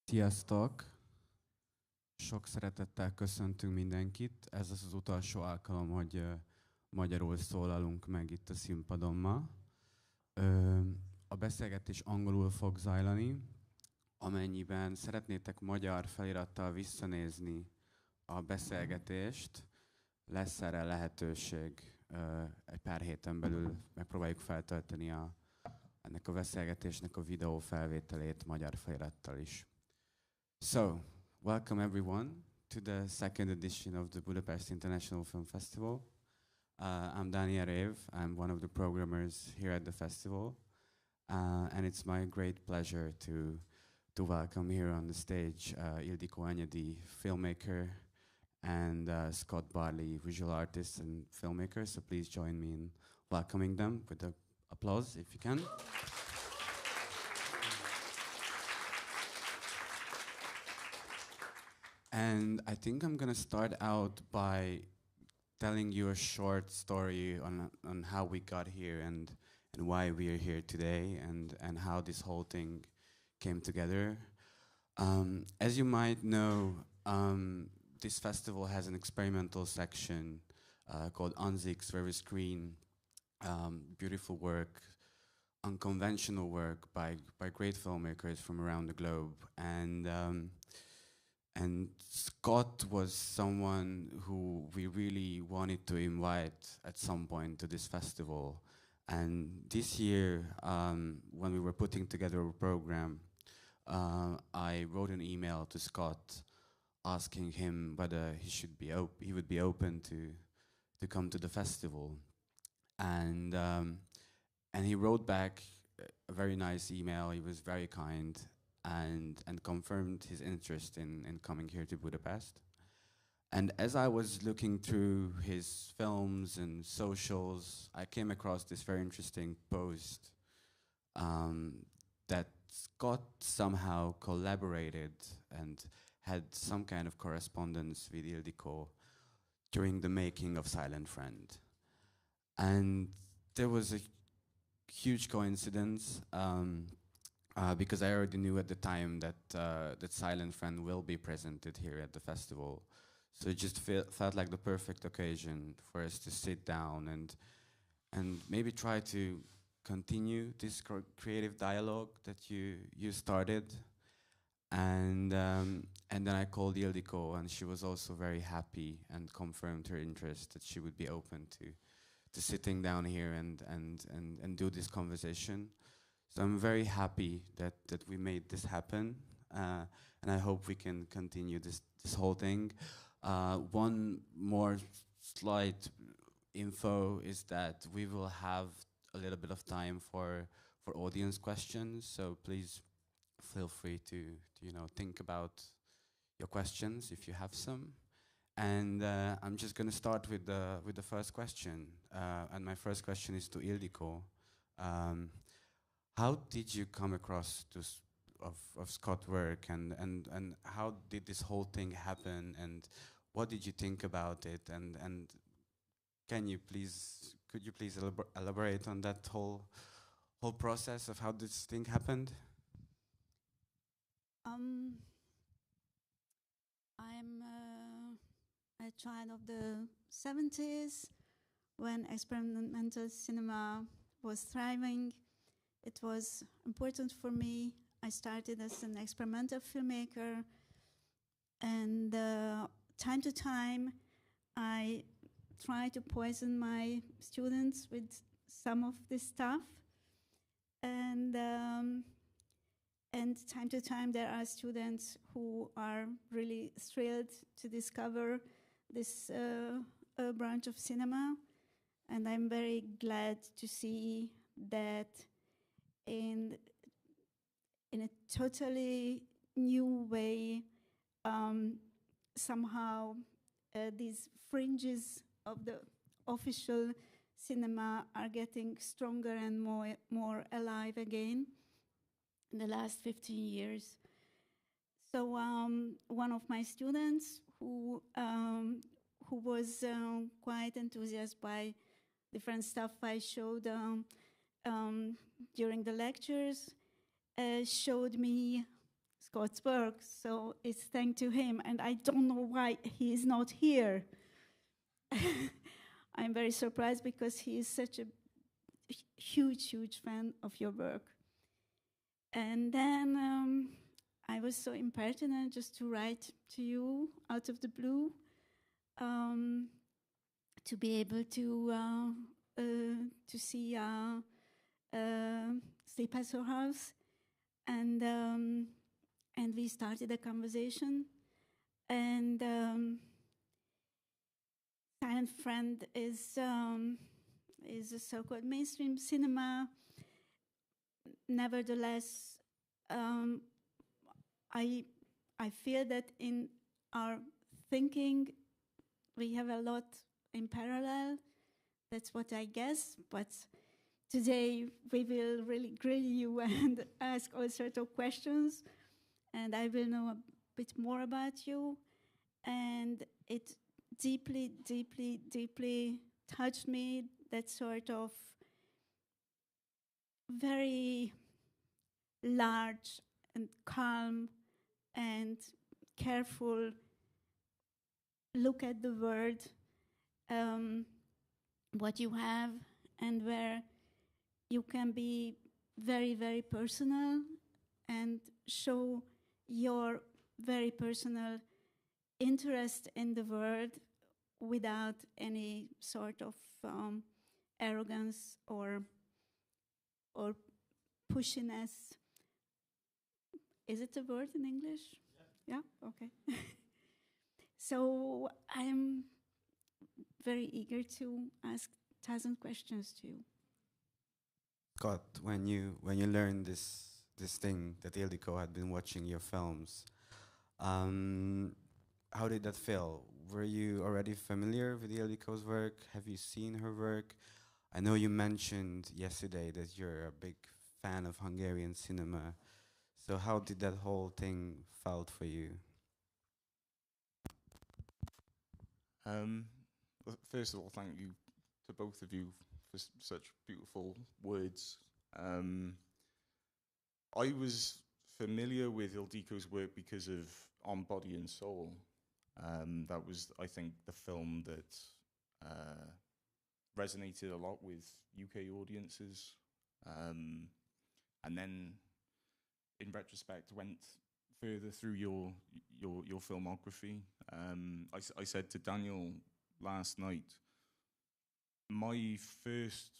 Sziasztok! Sok szeretettel köszöntünk mindenkit. Ez az utolsó alkalom, hogy magyarul szólalunk meg itt a színpadon ma. A beszélgetés angolul fog zajlani. Amennyiben szeretnétek magyar felirattal visszanézni a beszélgetést, lesz erre lehetőség. Egy pár héten belül megpróbáljuk feltölteni ennek a beszélgetésnek a videó felvételét magyar felirattal is. So, welcome everyone to the second edition of the Budapest International Film Festival. I'm Daniel Rév. I'm one of the programmers here at the festival. And it's my great pleasure to welcome here on the stage Ildikó Enyedi, filmmaker, and Scott Barley, visual artist and filmmaker. So please join me in welcoming them with an applause if you can. And I think I'm going to start out by telling you a short story on how we got here and why we are here today and how this whole thing came together. As you might know, this festival has an experimental section called Anziks, where we screen beautiful work, unconventional work by great filmmakers from around the globe. And Scott was someone who we really wanted to invite at some point to this festival. And this year, when we were putting together a program, I wrote an email to Scott asking him whether he would be open to come to the festival. And he wrote back a very nice email. He was very kind. And confirmed his interest in coming here to Budapest. And as I was looking through his films and socials, I came across this very interesting post that Scott somehow collaborated and had some kind of correspondence with Ildikó during the making of Silent Friend. And there was a huge coincidence. Because I already knew at the time that Silent Friend will be presented here at the festival. So it just felt like the perfect occasion for us to sit down and maybe try to continue this creative dialogue that you started. And then I called Ildikó, and she was also very happy and confirmed her interest that she would be open to sitting down here and do this conversation. So I'm very happy that we made this happen, and I hope we can continue this whole thing. One more slight info is that we will have a little bit of time for audience questions. So please feel free to think about your questions if you have some. And I'm just going to start with the first question, and my first question is to Ildikó. How did you come across this of Scott's work, and how did this whole thing happen, and what did you think about it, and could you please elaborate on that whole process of how this thing happened? I'm a child of the 70s when experimental cinema was thriving. It was important for me. I started as an experimental filmmaker, and time to time I try to poison my students with some of this stuff. And time to time there are students who are really thrilled to discover this branch of cinema. And I'm very glad to see that in a totally new way, somehow these fringes of the official cinema are getting stronger and more alive again in the last 15 years. So one of my students who was quite enthusiastic by different stuff I showed during the lectures, showed me Scott's work, so it's thanks to him, and I don't know why he is not here. I'm very surprised because he is such a huge fan of your work. And then I was so impertinent just to write to you out of the blue, to be able to see Sleep at Your House, and we started a conversation. And Silent Friend is a so-called mainstream cinema. Nevertheless, I feel that in our thinking we have a lot in parallel. That's what I guess. But today we will really grill you and ask all sorts of questions, and I will know a bit more about you. And it deeply touched me, that sort of very large and calm and careful look at the world, what you have, and where you can be very personal and show your very personal interest in the world without any sort of arrogance or pushiness. Is it a word in English? Yeah? Okay. So I'm very eager to ask 1,000 questions to you. Scott, when you learned this thing that Ildikó had been watching your films, how did that feel? Were you already familiar with Ildikó's work? Have you seen her work? I know you mentioned yesterday that you're a big fan of Hungarian cinema. So how did that whole thing felt for you? Well, first of all, thank you to both of you for such beautiful words. I was familiar with Ildikó's work because of On Body and Soul. That was, I think, the film that resonated a lot with UK audiences. And then, in retrospect, went further through your filmography. I said to Daniel last night, my first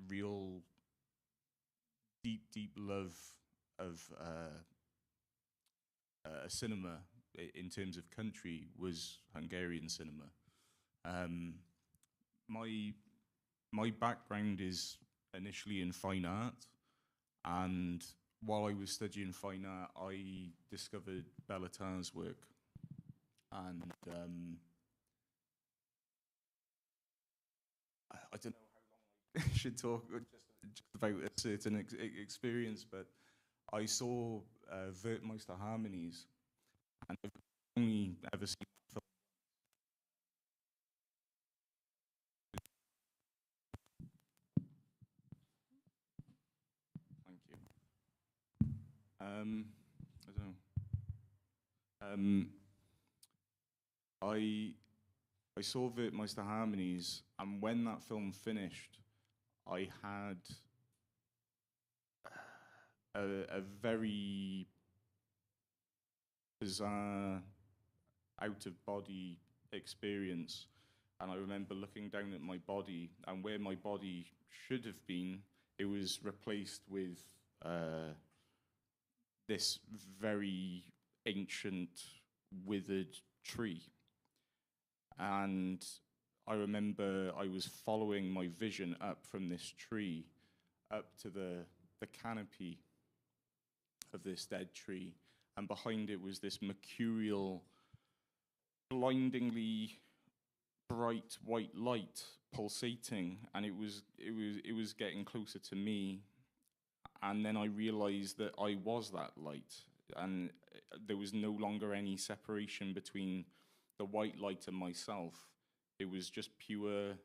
real deep love of cinema in terms of country was Hungarian cinema. My background is initially in fine art, and while I was studying fine art, I discovered Bellatar's work, and I don't know how long I should talk just about a certain experience, but I saw Wertmeister Harmonies, and I've only ever seen the film. Thank you. I don't know. I saw Wertmeister Harmonies, and when that film finished, I had a very bizarre out-of-body experience. And I remember looking down at my body, and where my body should have been, it was replaced with this very ancient, withered tree. And I remember I was following my vision up from this tree up to the canopy of this dead tree, and behind it was this mercurial, blindingly bright white light pulsating, and it was getting closer to me. And then I realized that I was that light, and there was no longer any separation between the white light and myself. It was just pure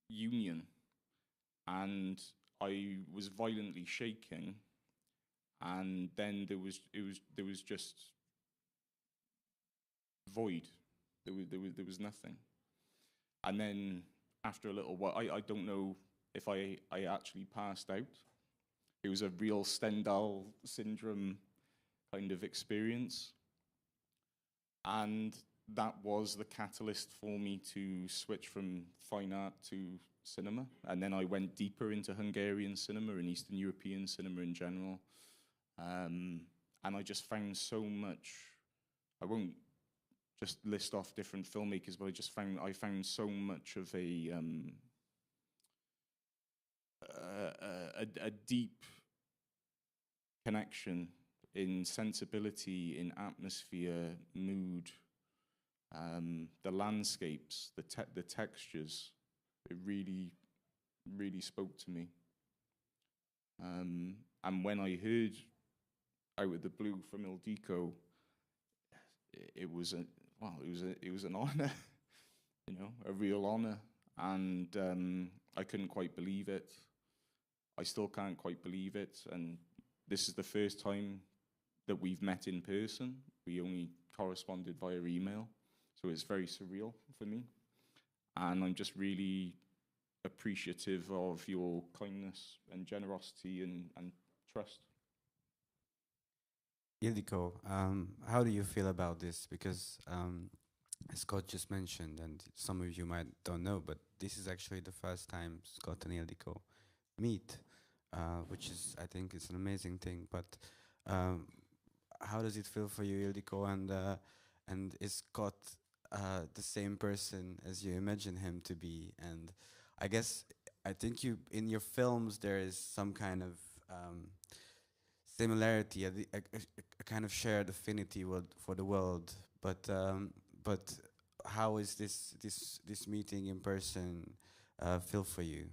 union, and I was violently shaking, and then there was just void. There was nothing. And then after a little while, I don't know if I actually passed out. It was a real Stendhal syndrome kind of experience. And that was the catalyst for me to switch from fine art to cinema. And then I went deeper into Hungarian cinema and Eastern European cinema in general. And I just found so much. I won't just list off different filmmakers, but I found so much of a deep connection in sensibility, in atmosphere, mood, the landscapes, the textures. It really, really spoke to me. And when I heard Out of the Blue from Ildikó, it was an honor, you know, a real honor, and I couldn't quite believe it. I still can't quite believe it, and this is the first time that we've met in person. We only corresponded via email, so it's very surreal for me, and I'm just really appreciative of your kindness and generosity and trust. Ildikó, how do you feel about this? Because Scott just mentioned, and some of you might don't know, but this is actually the first time Scott and Ildikó meet, which is, I think, it's an amazing thing. But how does it feel for you, Ildikó? And is Scott the same person as you imagine him to be? And I think you, in your films, there is some kind of similarity, a kind of shared affinity for the world. But how is this meeting in person feel for you?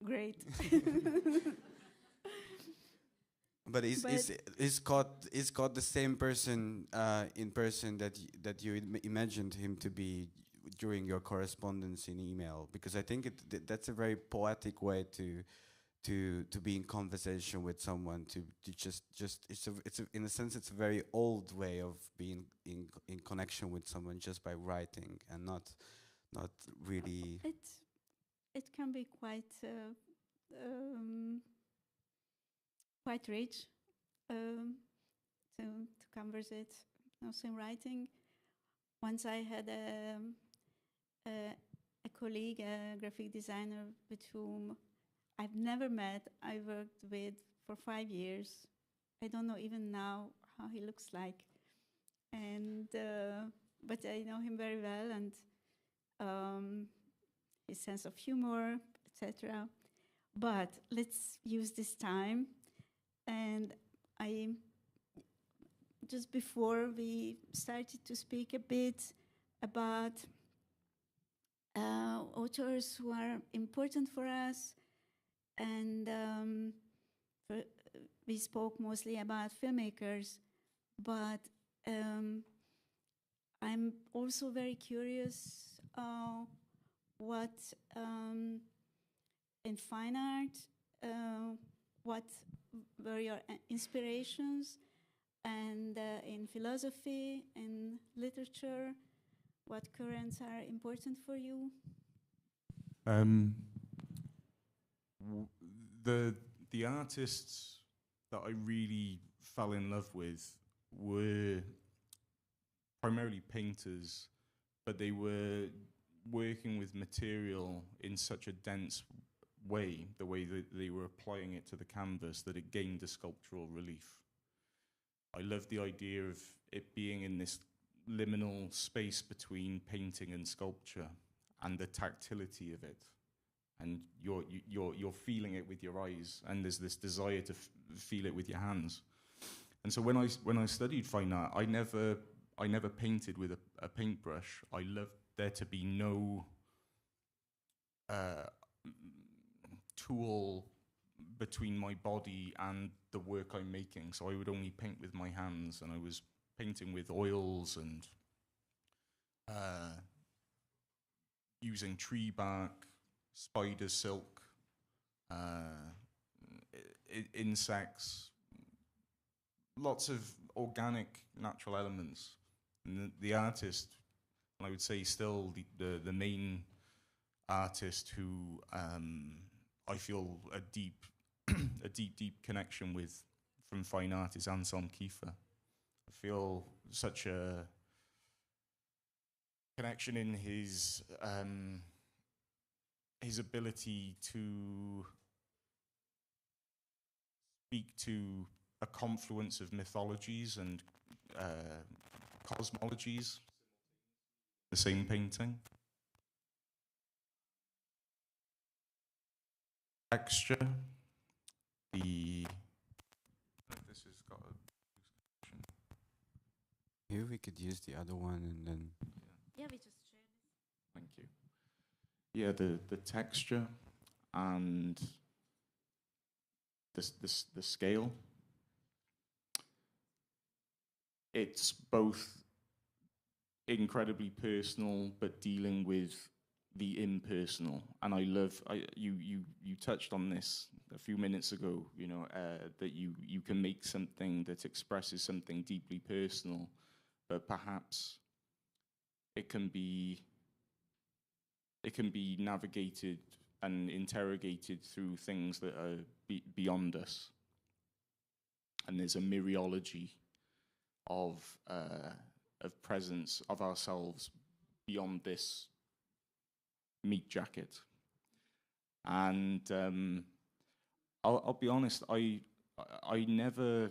Great. But is Scott the same person in person that you imagined him to be during your correspondence in email? Because I think that's a very poetic way to be in conversation with someone. To just it's in a sense it's a very old way of being in connection with someone, just by writing and not really. It can be quite rich to conversate also in writing. Once I had a colleague, a graphic designer with whom I've never met. I worked with for 5 years. I don't know even now how he looks like, and but I know him very well, and his sense of humor, etc. But let's use this time, and just before we started to speak a bit about authors who are important for us, and we spoke mostly about filmmakers, but I'm also very curious what in fine art, what were your inspirations, and in philosophy, in literature, what currents are important for you? The artists that I really fell in love with were primarily painters, but they were working with material in such a dense way, the way that they were applying it to the canvas, that it gained a sculptural relief. I love the idea of it being in this liminal space between painting and sculpture, and the tactility of it, and you're feeling it with your eyes, and there's this desire to feel it with your hands. And so when I studied fine art, I never painted with a paintbrush. I loved there to be no tool between my body and the work I'm making. So I would only paint with my hands, and I was painting with oils and using tree bark, spider silk, insects, lots of organic, natural elements. And the artist, I would say, still the main artist who I feel a deep connection with from fine art is Anselm Kiefer. I feel such a connection in his ability to speak to a confluence of mythologies and cosmologies, the same painting. Texture, this has got a Here we could use the other one and then... Yeah, we just share this. Thank you. Yeah, the texture and the scale. It's both incredibly personal, but dealing with the impersonal. And I love, you touched on this a few minutes ago, you know, that you can make something that expresses something deeply personal, but perhaps it can be navigated and interrogated through things that are beyond us. And there's a myriology of presence of ourselves beyond this meat jacket. And I'll be honest, I never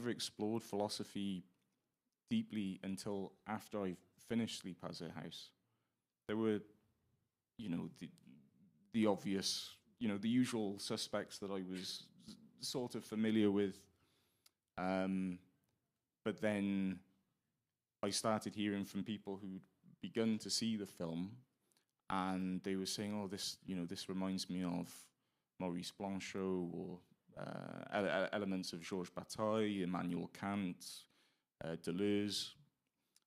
explored philosophy deeply until after I finished Sleep As a House. There were, you know, the obvious, you know, the usual suspects that I was sort of familiar with. But then I started hearing from people who'd begun to see the film, and they were saying, "Oh, this, you know, this reminds me of Maurice Blanchot or elements of Georges Bataille, Immanuel Kant, Deleuze."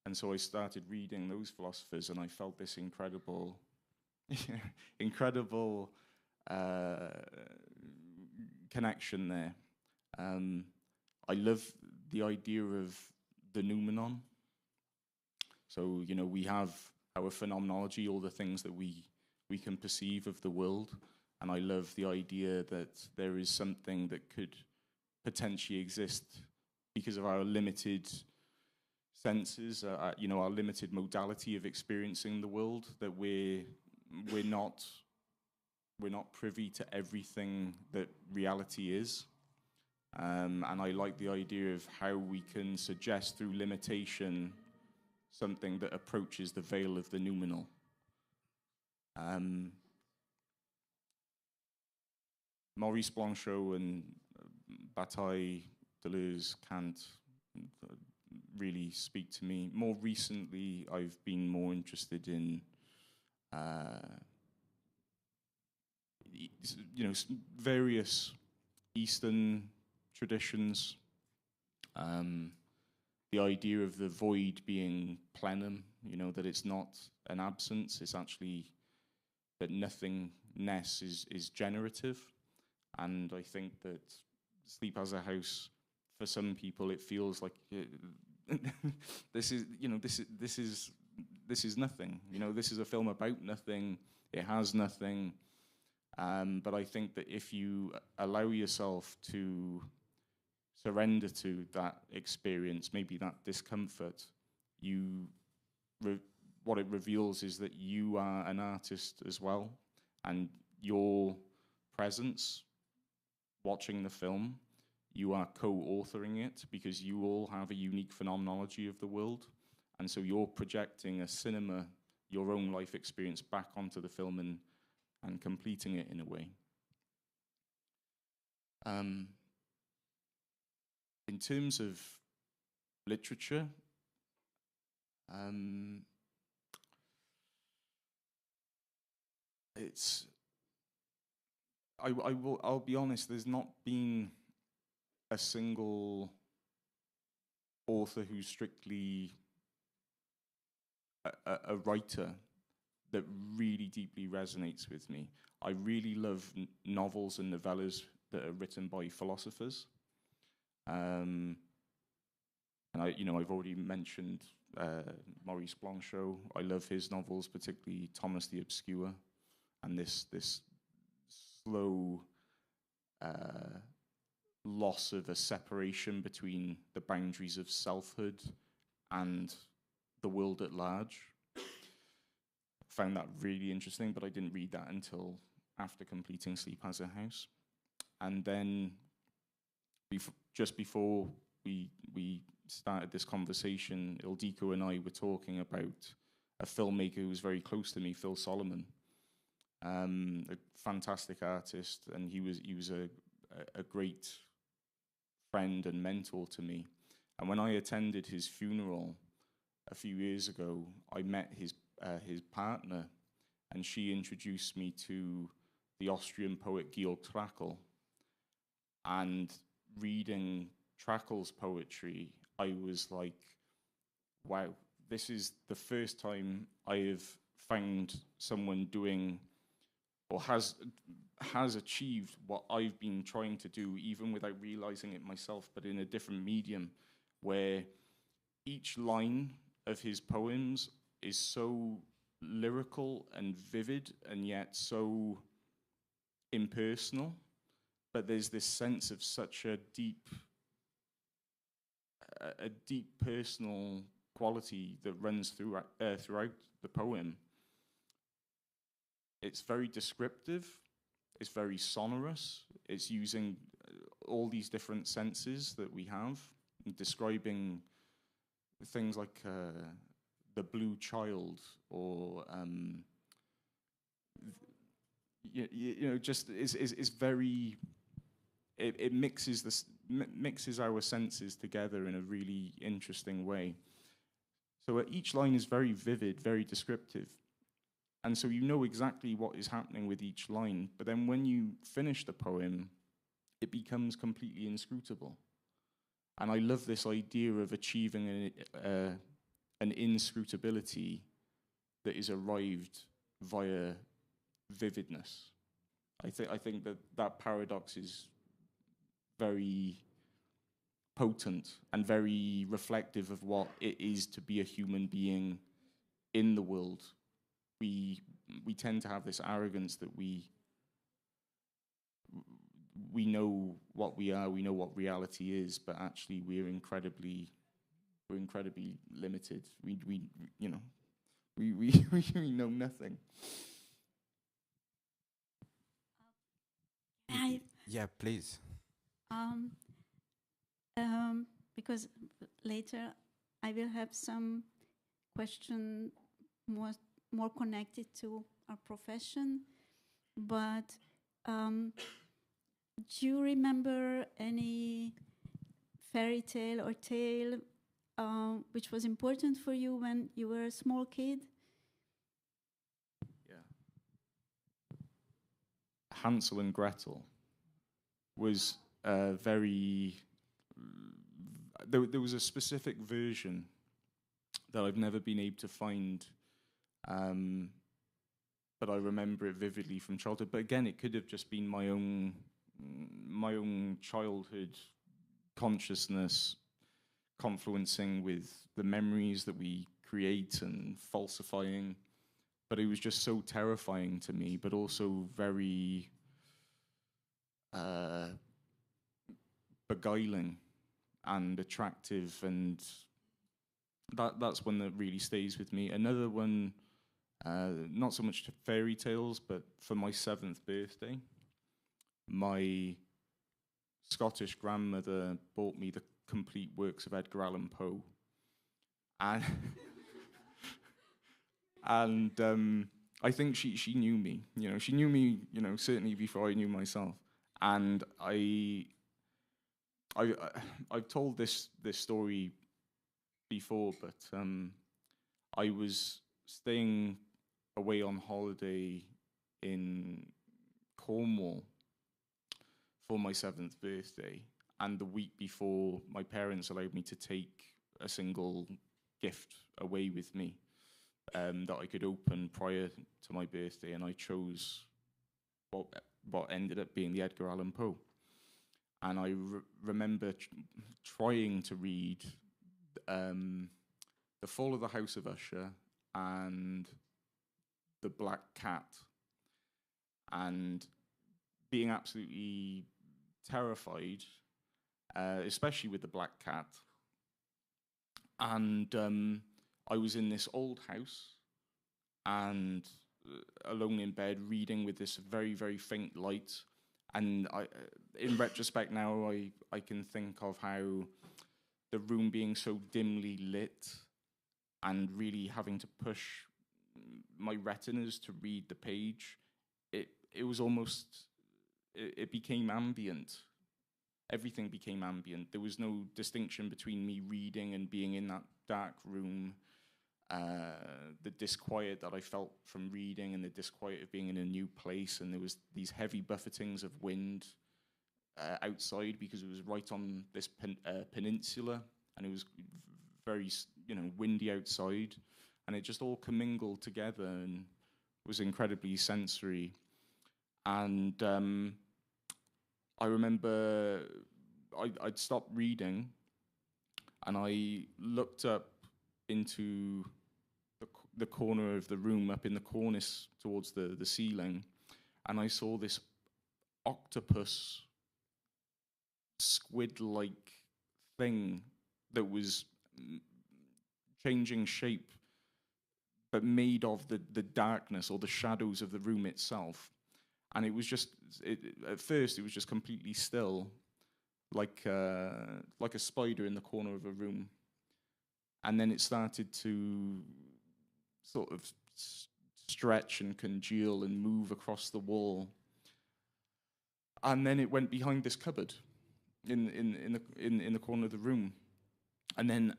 And so I started reading those philosophers, and I felt this incredible connection there. I love the idea of the noumenon. So, you know, we have our phenomenology, all the things that we can perceive of the world. And I love the idea that there is something that could potentially exist because of our limited senses, you know, our limited modality of experiencing the world, that we're not privy to everything that reality is. And I like the idea of how we can suggest through limitation something that approaches the veil of the noumenal. Maurice Blanchot and Bataille, Deleuze, Kant really speak to me. More recently, I've been more interested in you know, various Eastern traditions. The idea of the void being plenum, you know, that it's not an absence, it's actually that nothingness is generative. And I think that Sleep As a House, for some people, it feels like this is nothing. You know, this is a film about nothing. It has nothing. But I think that if you allow yourself to surrender to that experience, maybe that discomfort, what it reveals is that you are an artist as well, and your presence watching the film, you are co-authoring it because you all have a unique phenomenology of the world, and so you're projecting a cinema, your own life experience, back onto the film and completing it in a way. In terms of literature, I'll be honest, there's not been a single author who's strictly a writer that really deeply resonates with me. I really love novels and novellas that are written by philosophers. And I've already mentioned Maurice Blanchot. I love his novels, particularly Thomas the Obscure, and this slow loss of a separation between the boundaries of selfhood and the world at large. Found that really interesting, but I didn't read that until after completing Sleep Has a House. And then just before we started this conversation, Ildikó and I were talking about a filmmaker who was very close to me, Phil Solomon, a fantastic artist, and he was a great friend and mentor to me. And when I attended his funeral a few years ago, I met his partner, and she introduced me to the Austrian poet Georg Trakl. And reading Trakl's poetry, I was like, wow, this is the first time I have found someone doing or has achieved what I've been trying to do, even without realizing it myself, but in a different medium, where each line of his poems is so lyrical and vivid and yet so impersonal, but there's this sense of such a deep personal quality that runs throughout the poem. It's very descriptive, it's very sonorous, it's using all these different senses that we have, and describing things like the blue child, or just is very. It mixes our senses together in a really interesting way. So each line is very vivid, very descriptive, and so you know exactly what is happening with each line. But then when you finish the poem, it becomes completely inscrutable. And I love this idea of achieving an inscrutability that is arrived via vividness. I think that paradox is very potent and very reflective of what it is to be a human being in the world. We tend to have this arrogance that we know what we are, we know what reality is, but actually we're incredibly limited. We know nothing. Yeah, please. Because later I will have some question more connected to our profession, but do you remember any fairy tale or tale which was important for you when you were a small kid? Yeah. Hansel and Gretel was very. There was a specific version that I've never been able to find, but I remember it vividly from childhood. But again, it could have just been my own childhood consciousness confluencing with the memories that we create and falsifying. But it was just so terrifying to me, but also very beguiling and attractive, and that's one that really stays with me. Another one, not so much fairy tales, but for my 7th birthday, my Scottish grandmother bought me the complete works of Edgar Allan Poe, and I think she knew me. She knew me. Certainly before I knew myself. And I've told this story before, but I was staying away on holiday in Cornwall for my 7th birthday, and the week before, my parents allowed me to take a single gift away with me. that I could open prior to my birthday, and I chose what ended up being the Edgar Allan Poe. And I remember trying to read The Fall of the House of Usher and The Black Cat, and being absolutely terrified, especially with The Black Cat. And I was in this old house and alone in bed reading with this very, very faint light. And in retrospect now, I can think of how the room being so dimly lit and really having to push my retinas to read the page, it was almost, it became ambient. Everything became ambient. There was no distinction between me reading and being in that dark room. The disquiet that I felt from reading and the disquiet of being in a new place, and there was these heavy buffetings of wind outside because it was right on this peninsula, and it was very, windy outside, and it just all commingled together and was incredibly sensory. And I remember I'd stopped reading, and I looked up into the corner of the room, up in the cornice towards the ceiling, and I saw this octopus squid-like thing that was changing shape, but made of the darkness or the shadows of the room itself. And it was just, at first it was just completely still, like a spider in the corner of a room. And then it started to sort of stretch and congeal and move across the wall. And then it went behind this cupboard in the corner of the room. And then,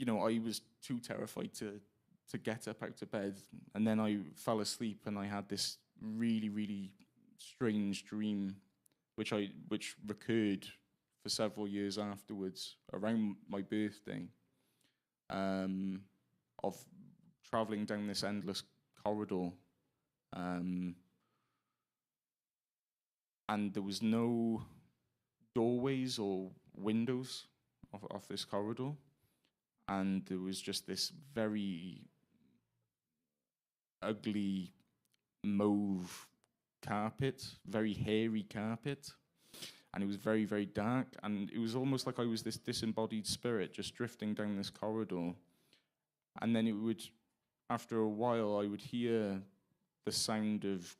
I was too terrified to get up out of bed. And then I fell asleep, and I had this really, really strange dream, which recurred for several years afterwards, around my birthday, of traveling down this endless corridor, and there was no doorways or windows off this corridor, and there was just this very ugly mauve carpet, very hairy carpet, and it was very, very dark, and it was almost like I was this disembodied spirit just drifting down this corridor. And then it would, after a while, I would hear the sound of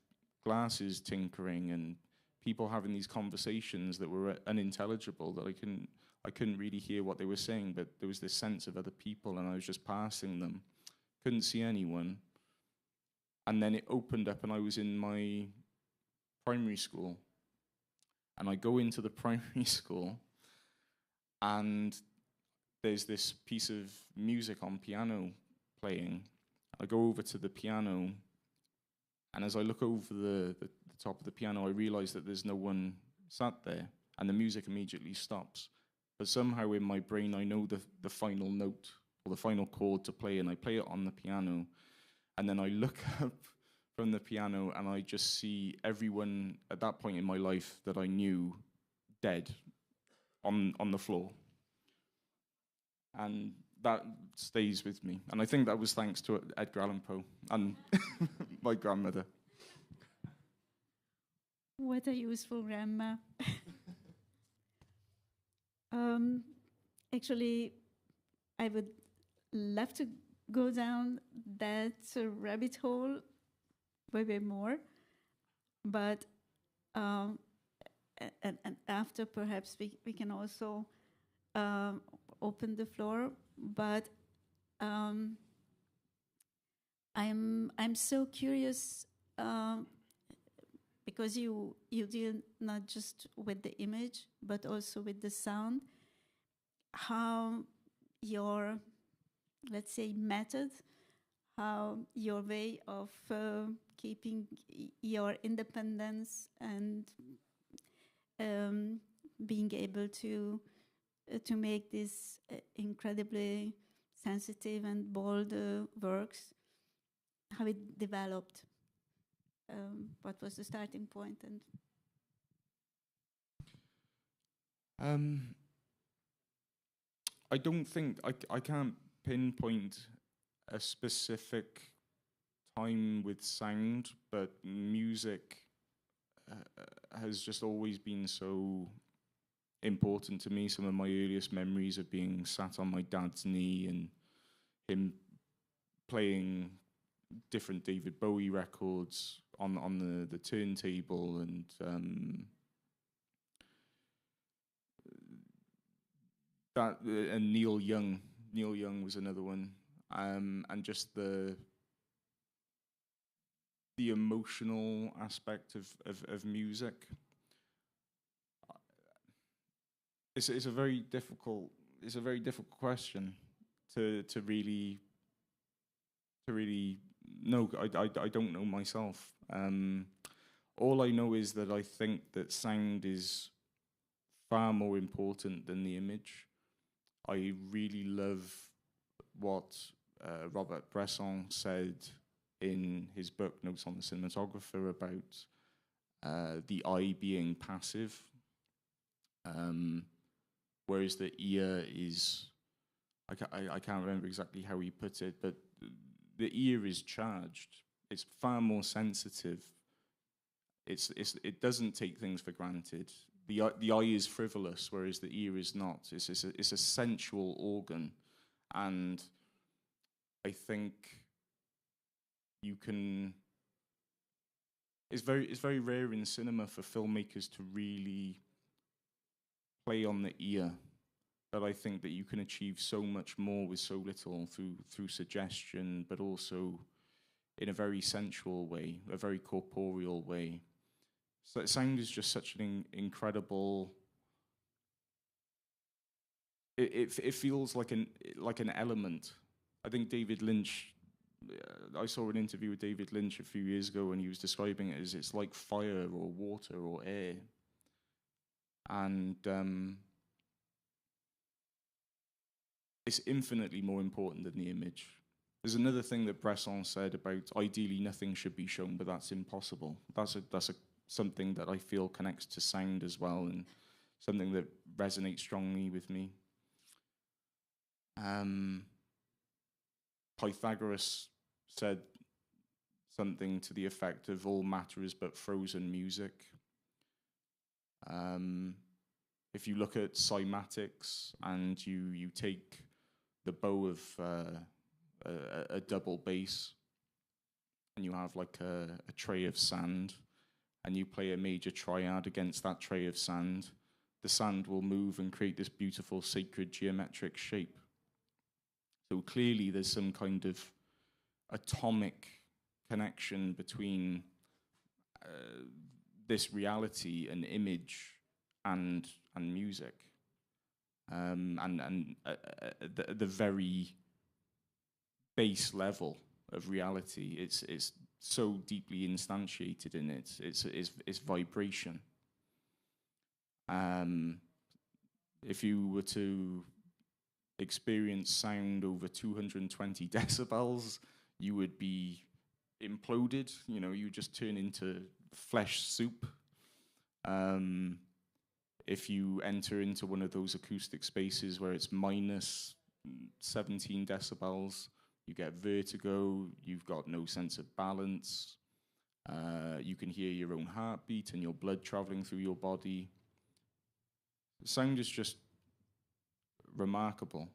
glasses tinkering and people having these conversations that were unintelligible, that I couldn't really hear what they were saying, but there was this sense of other people, and I was just passing them. Couldn't see anyone. And then it opened up, and I was in my primary school. And I go into the primary school, and there's this piece of music on piano playing. I go over to the piano, and as I look over the top of the piano, I realize that there's no one sat there, and the music immediately stops. But somehow in my brain, I know the final note or the final chord to play, and I play it on the piano. And then I look up from the piano, and I just see everyone at that point in my life that I knew dead on the floor. And that stays with me. And I think that was thanks to Edgar Allan Poe and my grandmother. What a useful grandma. Actually, I would love to go down that rabbit hole way more, but and after perhaps we can also open the floor. But I'm so curious because you deal not just with the image but also with the sound. How your, let's say, method, how your way of keeping your independence and being able to make this incredibly sensitive and bold works, how it developed, what was the starting point, and I don't think I can't pinpoint a specific time with sound, but music has just always been so important to me. Some of my earliest memories of being sat on my dad's knee and him playing different David Bowie records on the turntable, and and Neil Young was another one, and just the emotional aspect of music. It's a very difficult question to really know. I don't know myself. All I know is that I think that sound is far more important than the image. I really love what Robert Bresson said in his book Notes on the Cinematographer about the eye being passive, whereas the ear is, I can't remember exactly how he put it, but the ear is charged. It's far more sensitive. It doesn't take things for granted. The eye is frivolous, whereas the ear is not. It's a sensual organ, and I think you can. It's very rare in cinema for filmmakers to really play on the ear, but I think that you can achieve so much more with so little through suggestion, but also in a very sensual way, a very corporeal way. So sound is just such an incredible. It feels like an element. I think David Lynch. I saw an interview with David Lynch a few years ago, and he was describing it as it's like fire or water or air, and it's infinitely more important than the image. There's another thing that Bresson said about ideally nothing should be shown, but that's impossible. That's something that I feel connects to sound as well, and something that resonates strongly with me. Pythagoras said something to the effect of all matter is but frozen music. If you look at cymatics and you take the bow of a double bass, and you have like a tray of sand, and you play a major triad against that tray of sand, the sand will move and create this beautiful sacred geometric shape. So clearly there's some kind of atomic connection between this reality and image and music, and the very base level of reality. It's so deeply instantiated in it. It's vibration. If you were to experience sound over 220 decibels, you would be imploded. You know, you just turn into flesh soup. If you enter into one of those acoustic spaces where it's minus 17 decibels, you get vertigo, you've got no sense of balance, you can hear your own heartbeat and your blood traveling through your body. Sound is just remarkable.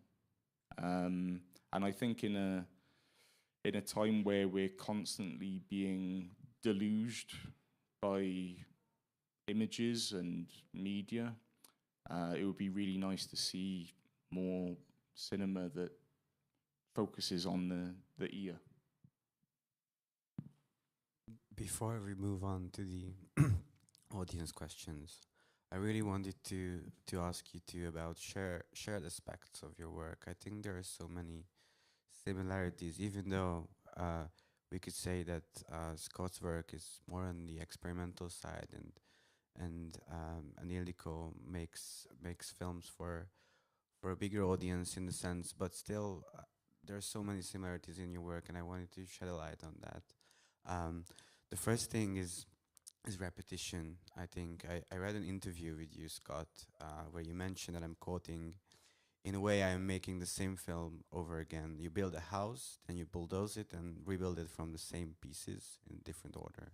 And I think in a time where we're constantly being deluged by images and media, it would be really nice to see more cinema that focuses on the ear. Before we move on to the audience questions, I really wanted to ask you too about shared aspects of your work. I think there are so many similarities, even though we could say that Scott's work is more on the experimental side, and Ildikó makes films for a bigger audience in a sense, but still there are so many similarities in your work, and I wanted to shed a light on that. The first thing is repetition. I think I read an interview with you, Scott, where you mentioned, and I'm quoting, "In a way, I am making the same film over again. You build a house, then you bulldoze it and rebuild it from the same pieces in different order."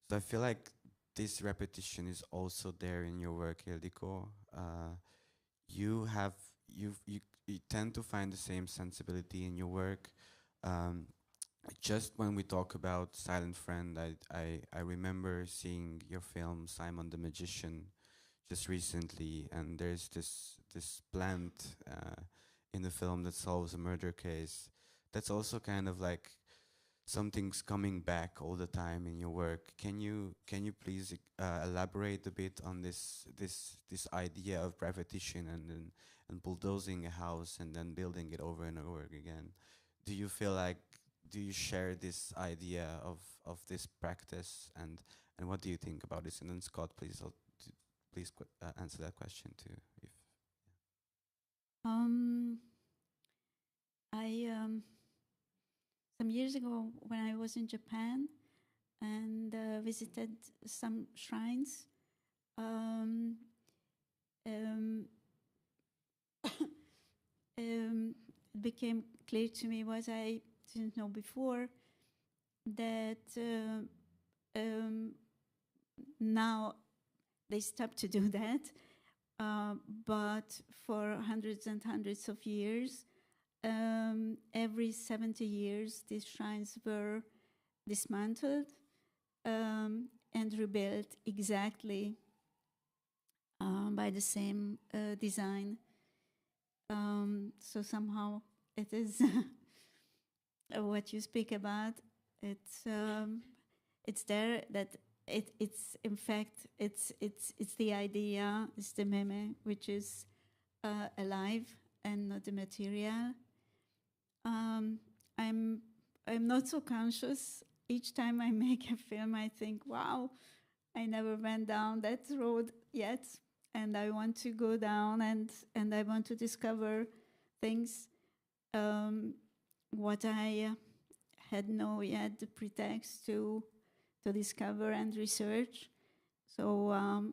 So I feel like this repetition is also there in your work, Ildikó. You tend to find the same sensibility in your work. Just when we talk about Silent Friend, I remember seeing your film Simon the Magician just recently, and there's this plant in the film that solves a murder case. That's also kind of like something's coming back all the time in your work. Can you please elaborate a bit on this idea of repetition and bulldozing a house and then building it over and over again? Do you feel like, do you share this idea of this practice, and what do you think about this? And then Scott, please answer that question too. If some years ago, when I was in Japan and visited some shrines, it became clear to me, what I didn't know before, that now they stopped to do that, but for hundreds and hundreds of years, every 70 years, these shrines were dismantled and rebuilt exactly by the same design. So somehow it is what you speak about. It's there, that it's in fact it's the idea, it's the meme, which is alive and not the material. I'm not so conscious. Each time I make a film, I think, wow, I never went down that road yet, and I want to go down, and I want to discover things what I had no yet the pretext to discover and research. So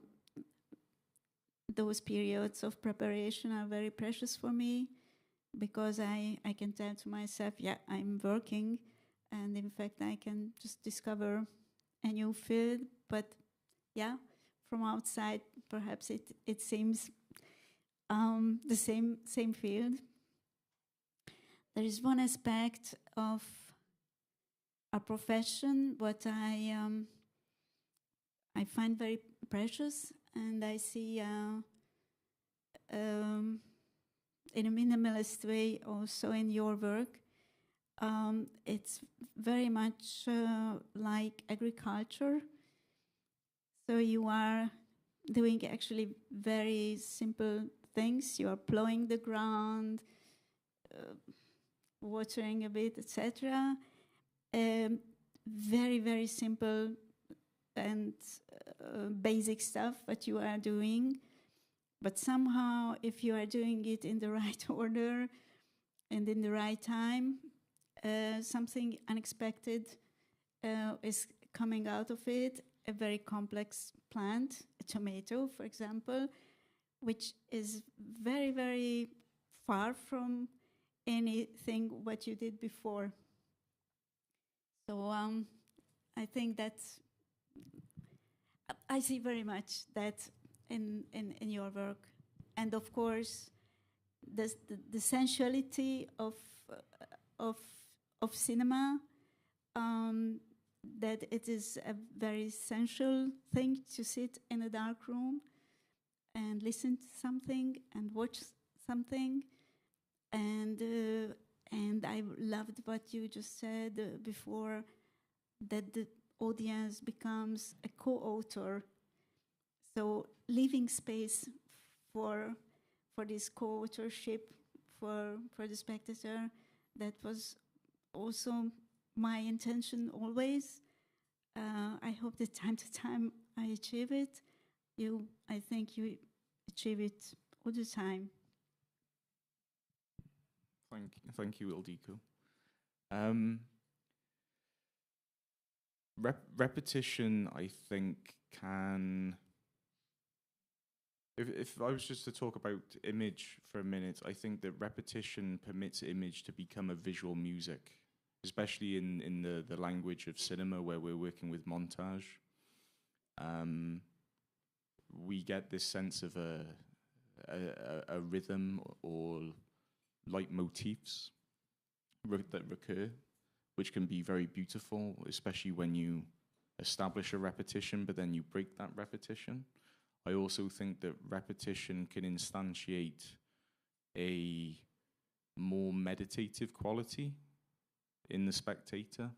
those periods of preparation are very precious for me, because I can tell to myself, yeah, I'm working, and in fact I can just discover a new field. But yeah, from outside perhaps it seems the same field. There is one aspect of our profession what I find very precious, and I see in a minimalist way also in your work. It's very much like agriculture. So you are doing actually very simple things. You are plowing the ground, watering a bit, etc. Very, very simple and basic stuff that you are doing. But somehow, if you are doing it in the right order and in the right time, something unexpected is coming out of it. A very complex plant, a tomato, for example, which is very, very far from anything what you did before. So I think that I see very much that in your work, and of course the sensuality of cinema, that it is a very sensual thing to sit in a dark room and listen to something and watch something, and I loved what you just said before, that the audience becomes a co-author. So leaving space for this co-authorship for the spectator, that was also my intention always. I hope that time to time I achieve it. I think you achieve it all the time. Thank you, Ildikó. Repetition, I think, can. If I was just to talk about image for a minute, I think that repetition permits image to become a visual music, especially in the language of cinema where we're working with montage. We get this sense of a rhythm or leitmotifs that recur, which can be very beautiful, especially when you establish a repetition, but then you break that repetition. I also think that repetition can instantiate a more meditative quality in the spectator,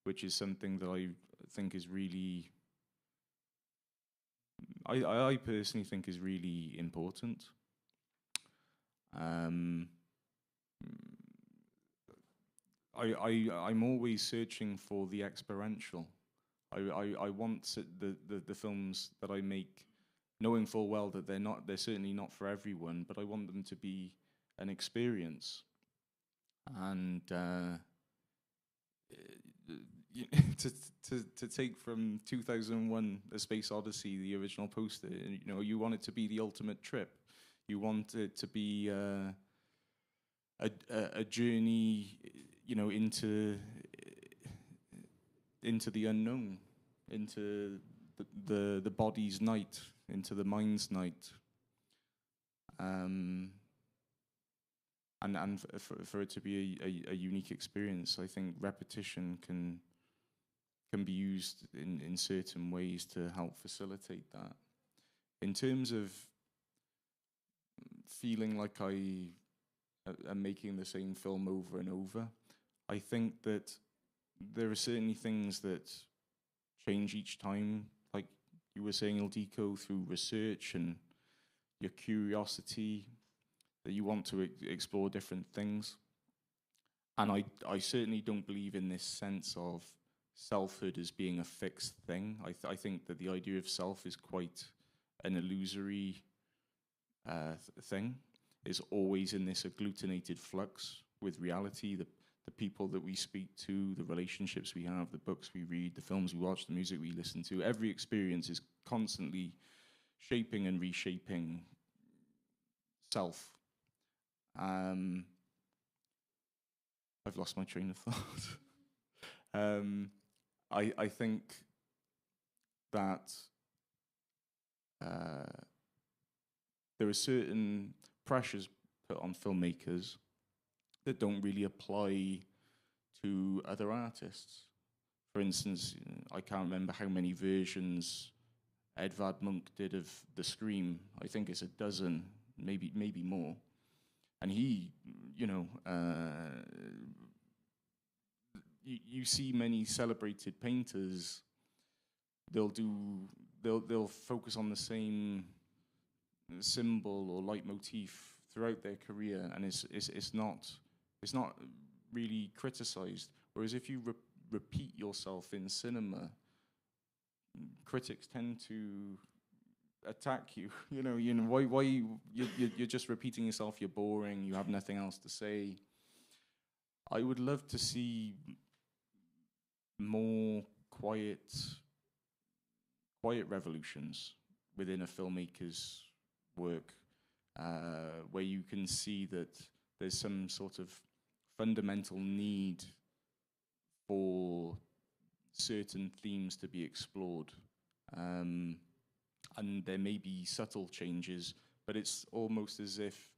which is something that I think is really, I personally think is really important. I'm always searching for the experiential. I want the films that I make, knowing full well that they're certainly not for everyone, but I want them to be an experience. And to take from 2001: A Space Odyssey, the original poster, you want it to be the ultimate trip. You want it to be a journey, into the unknown, into the body's night, into the mind's night, and for it to be a unique experience. I think repetition can be used in certain ways to help facilitate that. In terms of feeling like I am making the same film over and over, I think that there are certainly things that change each time, like you were saying, Ildikó, through research and your curiosity, that you want to explore different things. And I certainly don't believe in this sense of selfhood as being a fixed thing. I think that the idea of self is quite an illusory thing. It's always in this agglutinated flux with reality, the people that we speak to, the relationships we have, the books we read, the films we watch, the music we listen to. Every experience is constantly shaping and reshaping self. I've lost my train of thought. I think that there are certain pressures put on filmmakers that don't really apply to other artists. For instance, I can't remember how many versions Edvard Munch did of The Scream. I think it's a dozen, maybe more. And he, you see many celebrated painters, they'll focus on the same symbol or leitmotif throughout their career, and it's not really criticized. Whereas if you repeat yourself in cinema, critics tend to attack you. Why you're just repeating yourself. You're boring. You have nothing else to say. I would love to see more quiet revolutions within a filmmaker's work, where you can see that there's some sort of fundamental need for certain themes to be explored. And there may be subtle changes, but it's almost as if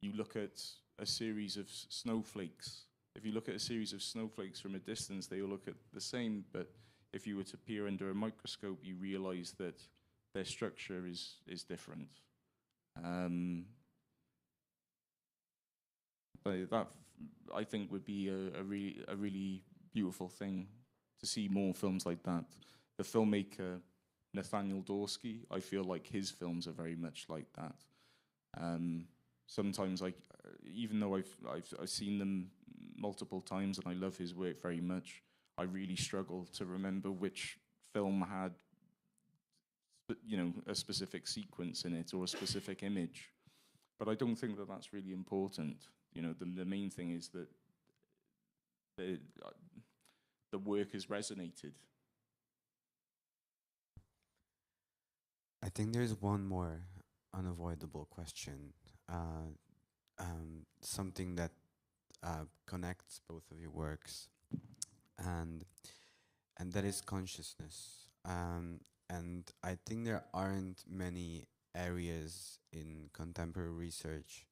you look at a series of snowflakes. If you look at a series of snowflakes from a distance, they all look at the same, but if you were to peer under a microscope, you realize that their structure is different. But that, I think, would be a really beautiful thing to see more films like that. The filmmaker Nathaniel Dorsky, I feel like his films are very much like that. Sometimes, even though I've seen them multiple times and I love his work very much, I really struggle to remember which film had, a specific sequence in it or a specific image. But I don't think that that's really important. You know, the main thing is that the work has resonated. I think there's one more unavoidable question, something that connects both of your works, and that is consciousness. And I think there aren't many areas in contemporary research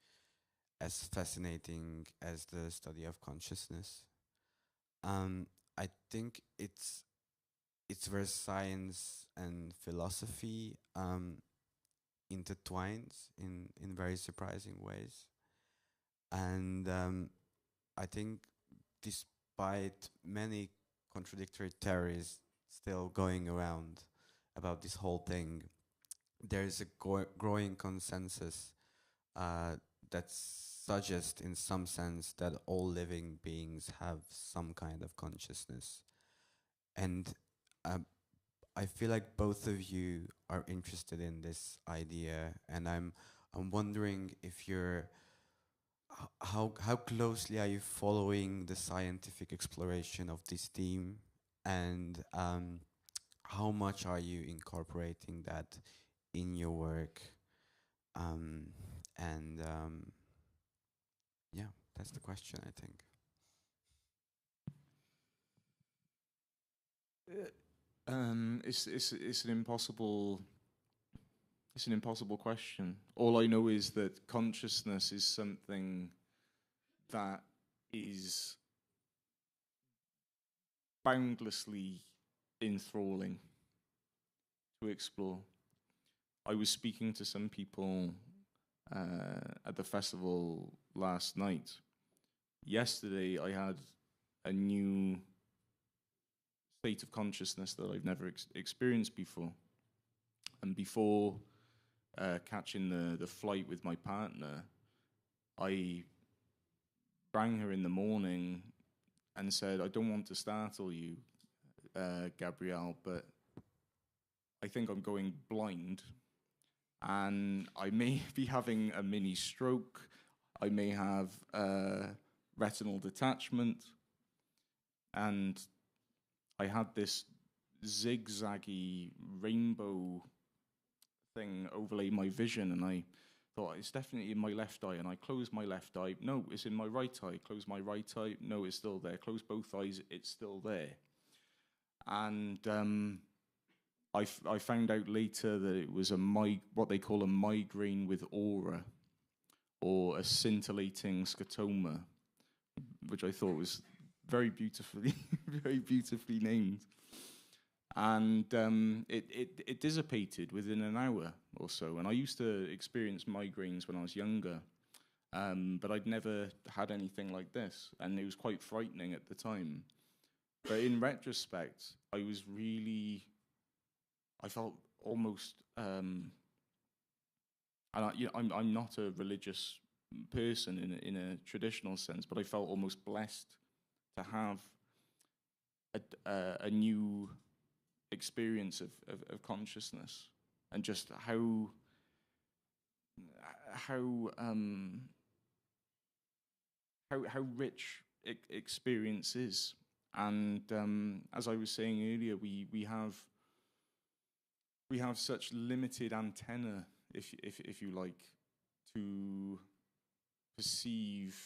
as fascinating as the study of consciousness. I think it's where science and philosophy intertwines in very surprising ways. And I think despite many contradictory theories still going around about this whole thing, there's a growing consensus that suggests in some sense that all living beings have some kind of consciousness. And I feel like both of you are interested in this idea, and I'm wondering if you're how closely are you following the scientific exploration of this theme, and how much are you incorporating that in your work? Yeah, that's the question, I think. It's an impossible question. All I know is that consciousness is something that is boundlessly enthralling to explore. I was speaking to some people at the festival last night. Yesterday I had a new state of consciousness that I've never experienced before. And before catching the flight with my partner, I rang her in the morning and said, I don't want to startle you, Gabrielle, but I think I'm going blind, and I may be having a mini stroke. I may have retinal detachment. And I had this zigzaggy rainbow thing overlay my vision, and I thought, it's definitely in my left eye. And I closed my left eye. No, it's in my right eye. Close my right eye. No, it's still there. Close both eyes. It's still there. And I found out later that it was what they call a migraine with aura, or a scintillating scotoma, which I thought was very beautifully named. And it dissipated within an hour or so. And I used to experience migraines when I was younger, but I'd never had anything like this, and it was quite frightening at the time. But in retrospect, I felt almost, and I'm not a religious person in a traditional sense, but I felt almost blessed to have a new experience of consciousness, and just how rich experience is. And as I was saying earlier, we have such limited antenna, if you like, to perceive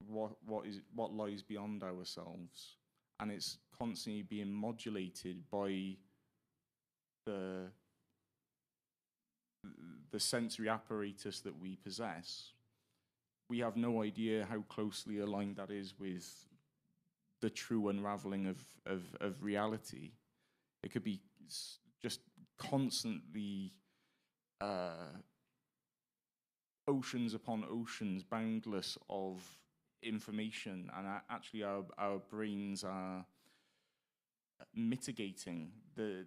what lies beyond ourselves, and it's constantly being modulated by the sensory apparatus that we possess. We have no idea how closely aligned that is with the true unraveling of reality. It could be just constantly oceans upon oceans, boundless of information, and actually our brains are mitigating the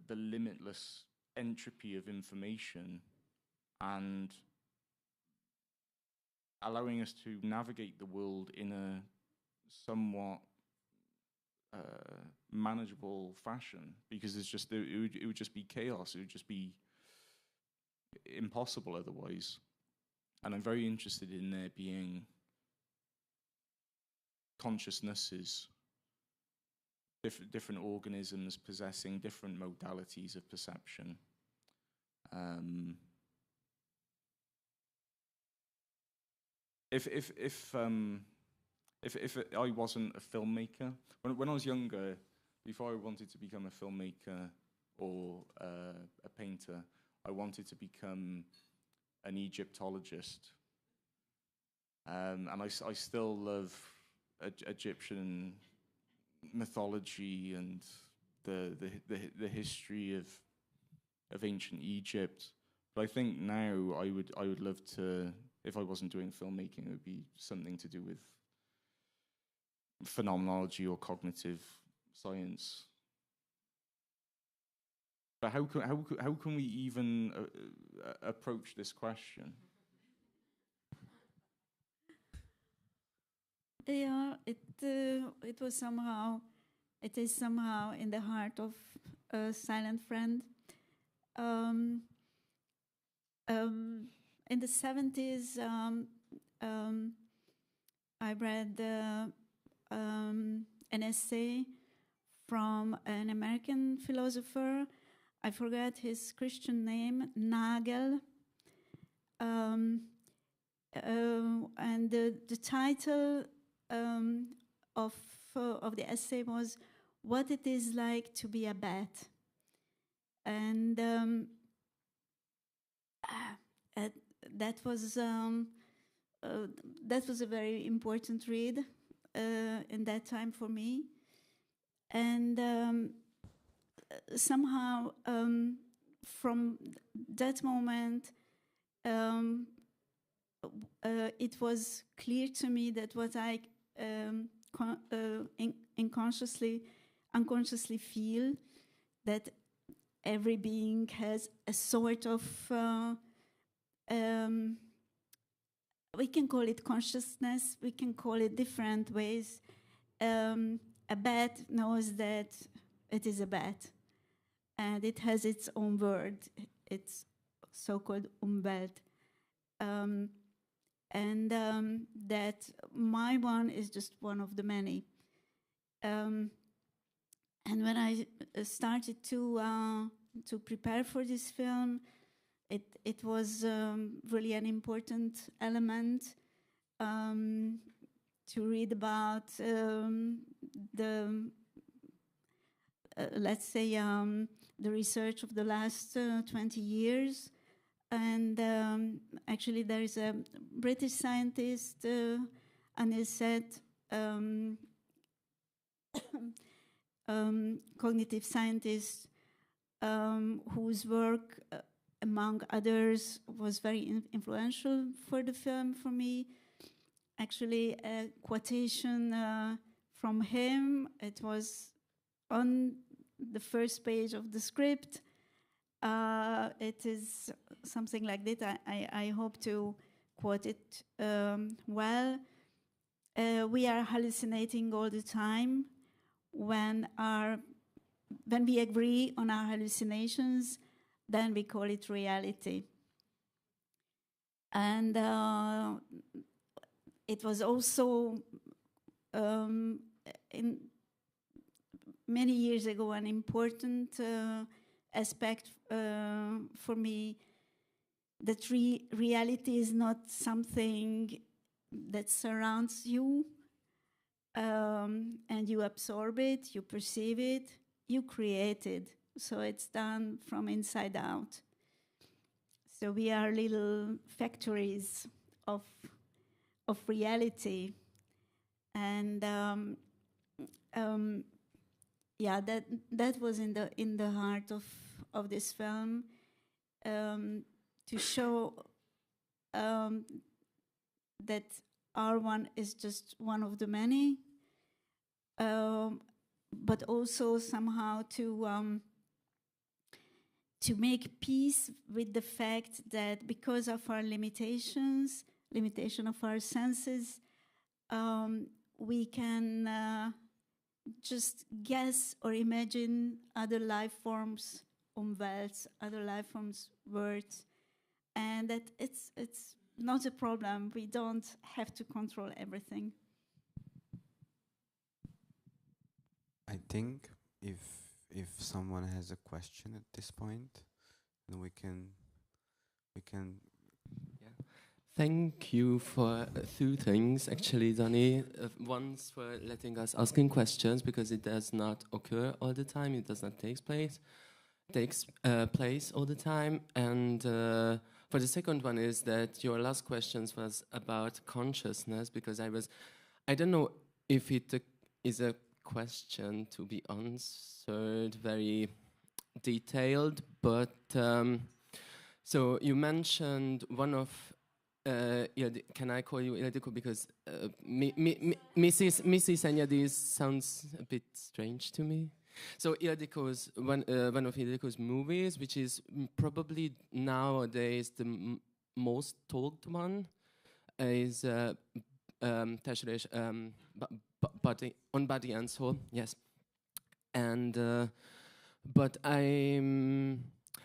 limitless entropy of information and allowing us to navigate the world in a somewhat manageable fashion, because it would just be chaos. It would just be impossible otherwise. And I'm very interested in there being consciousnesses, different organisms possessing different modalities of perception. If I wasn't a filmmaker, when I was younger, before I wanted to become a filmmaker or a painter, I wanted to become an Egyptologist. And I still love Egyptian mythology and the history of ancient Egypt. But I think now I would love to, if I wasn't doing filmmaking, it would be something to do with phenomenology or cognitive science. But how can we even approach this question? Yeah, it is somehow in the heart of a silent friend. In the 70s, I read an essay from an American philosopher. I forgot his Christian name, Nagel. And the title of the essay was "What It Is Like to Be a Bat," and that was a very important read in that time for me, and somehow from that moment. It was clear to me that what I unconsciously feel, that every being has a sort of, we can call it consciousness, we can call it different ways. A bat knows that it is a bat, and it has its own word, it's so-called Umwelt. And that my one is just one of the many. And when I started to prepare for this film, it was really an important element to read about let's say, the research of the last 20 years. And actually, there is a British scientist, said, cognitive scientist, whose work, among others, was very influential for the film for me. Actually, a quotation from him, it was on the first page of the script. It is something like that. I hope to quote it well. We are hallucinating all the time. When we agree on our hallucinations, then we call it reality. And it was also in many years ago an important aspect for me, that reality is not something that surrounds you and you absorb it, you perceive it, you create it. So it's done from inside out. So we are little factories of reality. And yeah, that was in the heart of this film, to show that our one is just one of the many, but also somehow to make peace with the fact that because of our limitation of our senses, we can just guess or imagine other life forms, Umwelt, other life forms, words, and that it's not a problem. We don't have to control everything. I think if someone has a question at this point, then we can. Yeah. Thank you for two things, actually, Danny. Once for letting us asking questions, because it does not occur all the time. It does not take place all the time. And for the second one is that your last questions was about consciousness, because I don't know if it is a question to be answered very detailed, but so you mentioned one of can I call you Ildikó, because Mrs. Enyedi sounds a bit strange to me. So Ildikó's one of Ildikó's movies, which is probably nowadays the most talked one, is Body and Soul. Yes, and but I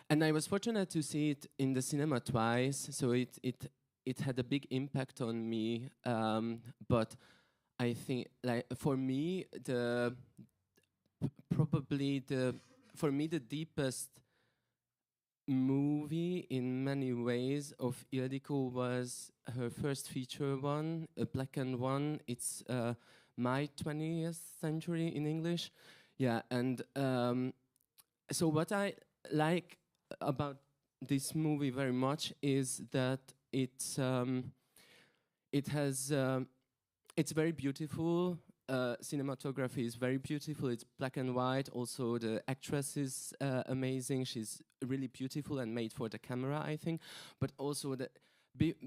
was fortunate to see it in the cinema twice, so it had a big impact on me. But I think, like, for me, the deepest movie in many ways of Ildikó was her first feature one, a black and one. It's My 20th Century in English. Yeah, and so what I like about this movie very much is that it's very beautiful. Cinematography is very beautiful. It's black and white. Also, the actress is amazing. She's really beautiful and made for the camera, I think. But also,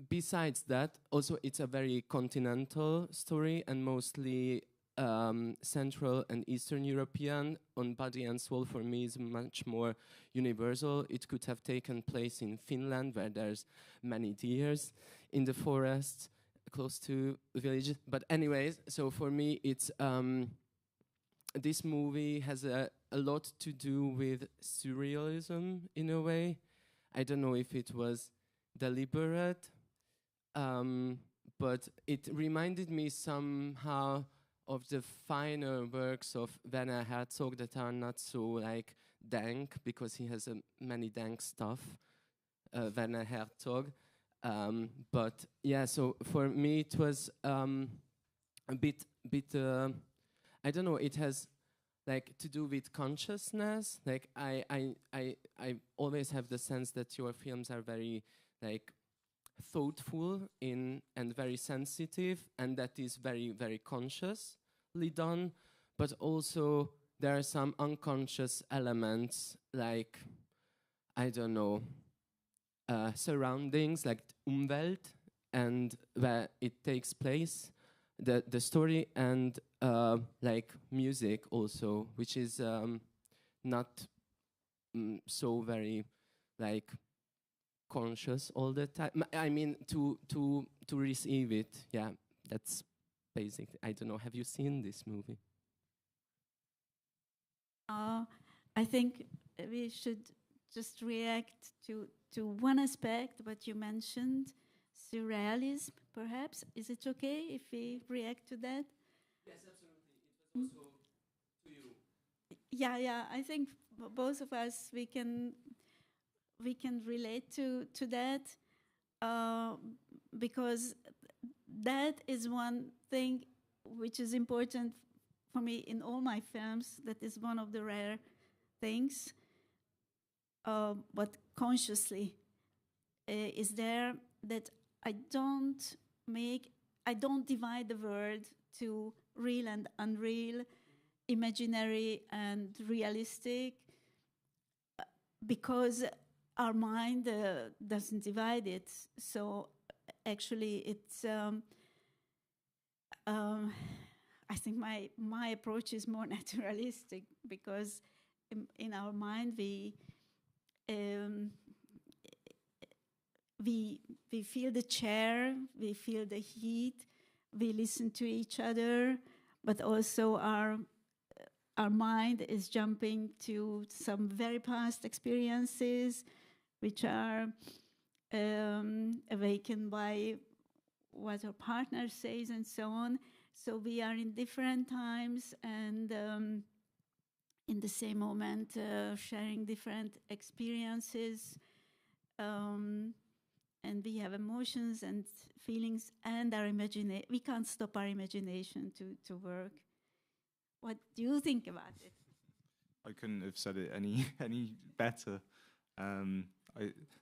besides that, also it's a very continental story and mostly Central and Eastern European. On Body and Soul, for me, is much more universal. It could have taken place in Finland, where there's many deers in the forest close to villages. But anyways, so for me, it's this movie has a lot to do with surrealism in a way. I don't know if it was deliberate, but it reminded me somehow of the finer works of Werner Herzog that are not so like dank, because he has many dank stuff, Werner Herzog. But yeah, so for me it was a bit I don't know, it has like to do with consciousness. Like I always have the sense that your films are very like thoughtful and very sensitive, and that is very, very consciously done. But also there are some unconscious elements, like, I don't know, surroundings, like Umwelt, and where it takes place, the story, and like music also, which is not so very like conscious all the time. I mean, to receive it. Yeah, that's basic. I don't know. Have you seen this movie? I think we should just react to one aspect what you mentioned, surrealism, perhaps. Is it okay if we react to that? Yes, absolutely. It was also to you. Yeah. I think both of us, we can relate to that, because that is one thing which is important for me in all my films. That is one of the rare things, but consciously is there, that I don't divide the world to real and unreal, imaginary and realistic, because our mind doesn't divide it. So actually it's I think my approach is more naturalistic, because in our mind we feel the chair, we feel the heat, we listen to each other, but also our mind is jumping to some very past experiences, which are awakened by what our partner says and so on. So we are in different times and in the same moment sharing different experiences. And we have emotions and feelings and our imagination. We can't stop our imagination to work. What do you think about it? I couldn't have said it any better.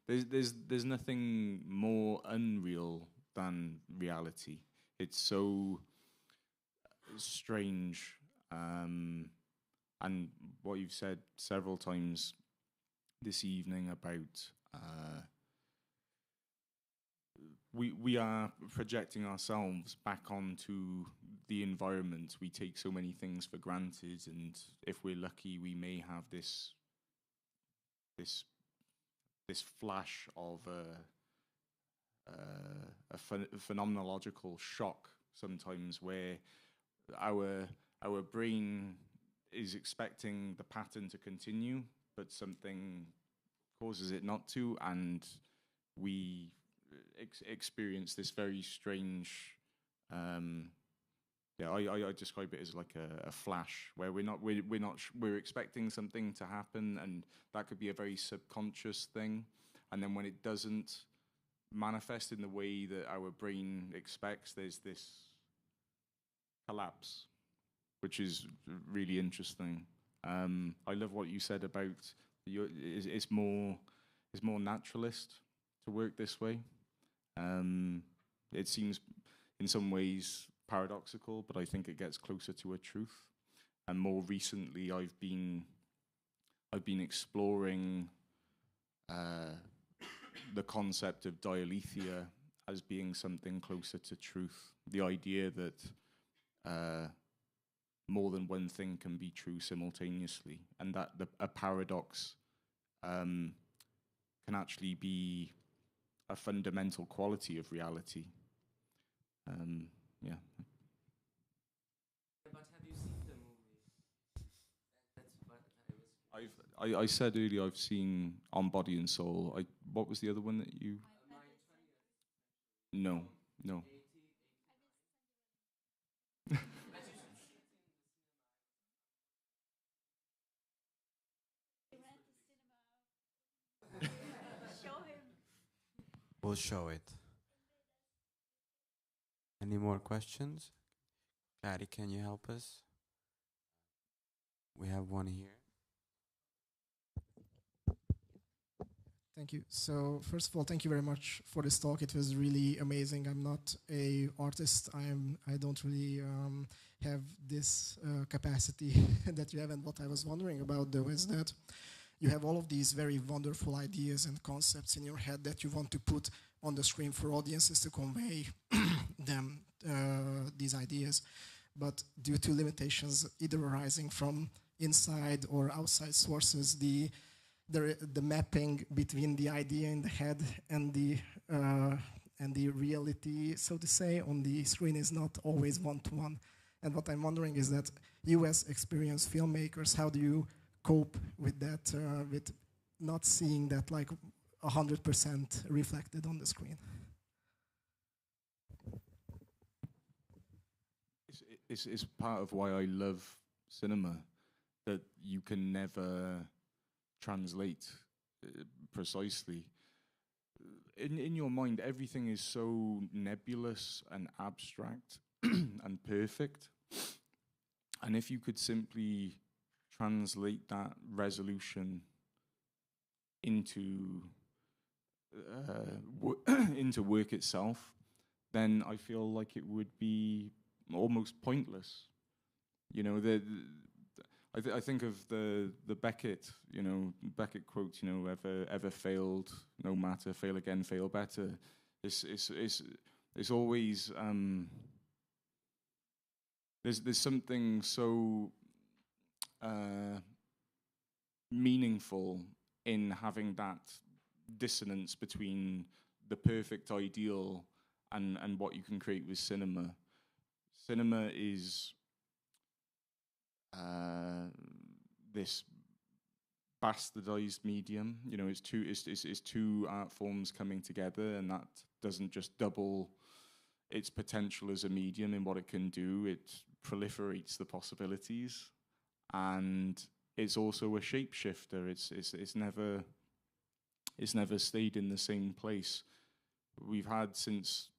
There's nothing more unreal than reality. It's so strange, and what you've said several times this evening about we are projecting ourselves back onto the environment. We take so many things for granted, and if we're lucky, we may have this flash of a phenomenological shock sometimes, where our brain is expecting the pattern to continue, but something causes it not to, and we experience this very strange. I describe it as like a flash, where we're expecting something to happen, and that could be a very subconscious thing, and then when it doesn't manifest in the way that our brain expects, there's this collapse, which is really interesting. I love what you said about it's more naturalist to work this way. It seems in some ways paradoxical, but I think it gets closer to a truth. And more recently, I've been exploring the concept of dialetheia as being something closer to truth. The idea that more than one thing can be true simultaneously, and that a paradox can actually be a fundamental quality of reality. Yeah. But have you seen the movie? That's what I was. I said earlier I've seen On Body and Soul. What was the other one that you? No. We'll show it. Any more questions? Clary, can you help us? We have one here. Thank you. So first of all, thank you very much for this talk. It was really amazing. I'm not an artist. I don't really have this capacity that you have. And what I was wondering about, though, is that you have all of these very wonderful ideas and concepts in your head that you want to put on the screen for audiences to convey them, these ideas. But due to limitations either arising from inside or outside sources, the mapping between the idea in the head and the reality, so to say, on the screen is not always one-to-one. And what I'm wondering is that you as experienced filmmakers, how do you cope with that, with not seeing that like 100% reflected on the screen? It's part of why I love cinema, that you can never translate precisely. In your mind, everything is so nebulous and abstract and perfect. And if you could simply translate that resolution into into work itself, then I feel like it would be almost pointless. You know, I think of the Beckett, Beckett quote, ever failed, no matter, fail again, fail better. It's always there's something so meaningful in having that dissonance between the perfect ideal and what you can create with cinema. Cinema is this bastardized medium. You know, it's two art forms coming together, and that doesn't just double its potential as a medium in what it can do. It proliferates the possibilities, and it's also a shapeshifter. It's never stayed in the same place. We've had since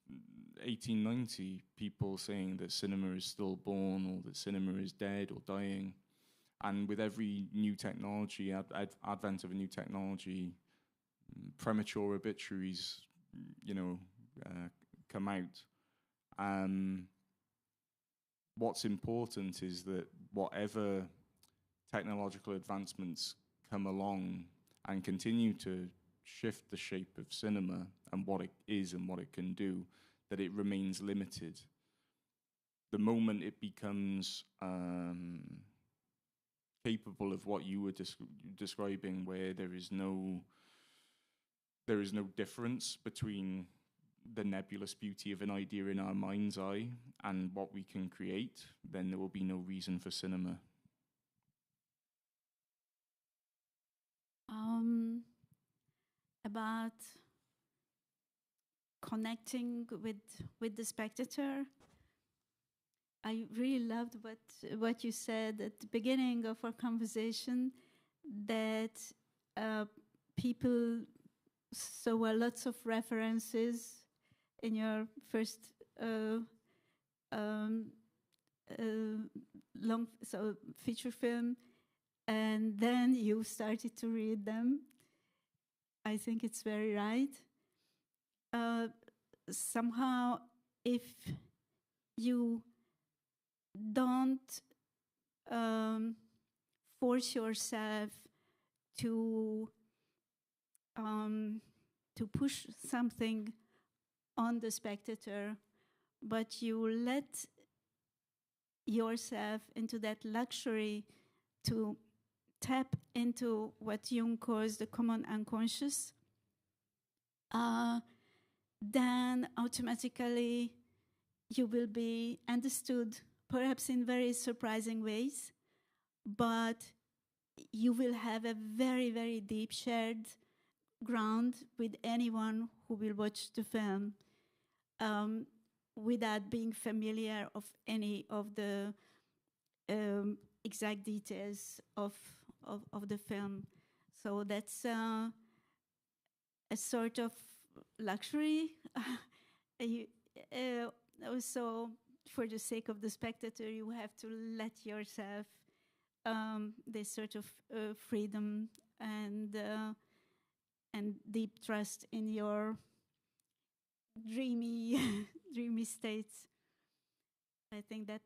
1890 people saying that cinema is still born, or that cinema is dead or dying. And with every new technology, advent of a new technology, premature obituaries, you know, come out. What's important is that whatever technological advancements come along and continue to shift the shape of cinema and what it is and what it can do, that it remains limited. The moment it becomes capable of what you were describing, where there is no difference between the nebulous beauty of an idea in our mind's eye and what we can create, then there will be no reason for cinema. About connecting with the spectator, I really loved what you said at the beginning of our conversation, that people saw lots of references in your first feature film, and then you started to read them. I think it's very right. Somehow, if you don't force yourself to push something on the spectator, but you let yourself into that luxury to tap into what Jung calls the common unconscious, then automatically you will be understood, perhaps in very surprising ways, but you will have a very, very deep shared ground with anyone who will watch the film, without being familiar of any of the exact details of the film. So that's a sort of luxury. Also, for the sake of the spectator, you have to let yourself this sort of freedom and deep trust in your dreamy dreamy states. I think that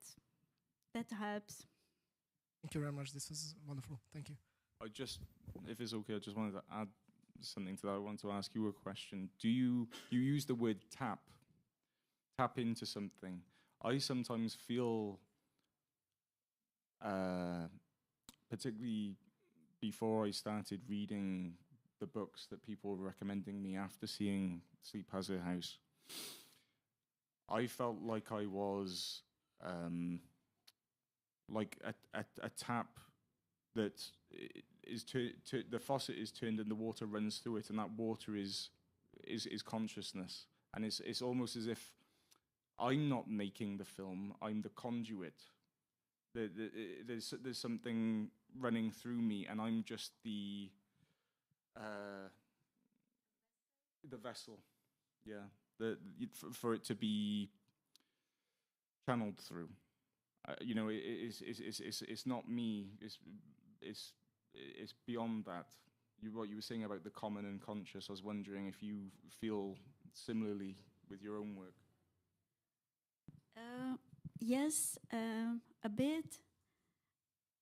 helps. Thank you very much. This was wonderful. Thank you. If it's okay, I just wanted to add something to that. I want to ask you a question. Do you use the word tap into something? I sometimes feel, particularly before I started reading the books that people were recommending me after seeing Sleep Has a House, I felt like I was like a tap that is the faucet is turned and the water runs through it, and that water is consciousness, and it's almost as if I'm not making the film, I'm the conduit. There's something running through me, and I'm just the vessel, yeah, for it to be channeled through. You know, it's not me. It's beyond that. What you were saying about the common and conscious, I was wondering if you feel similarly with your own work. Yes, a bit.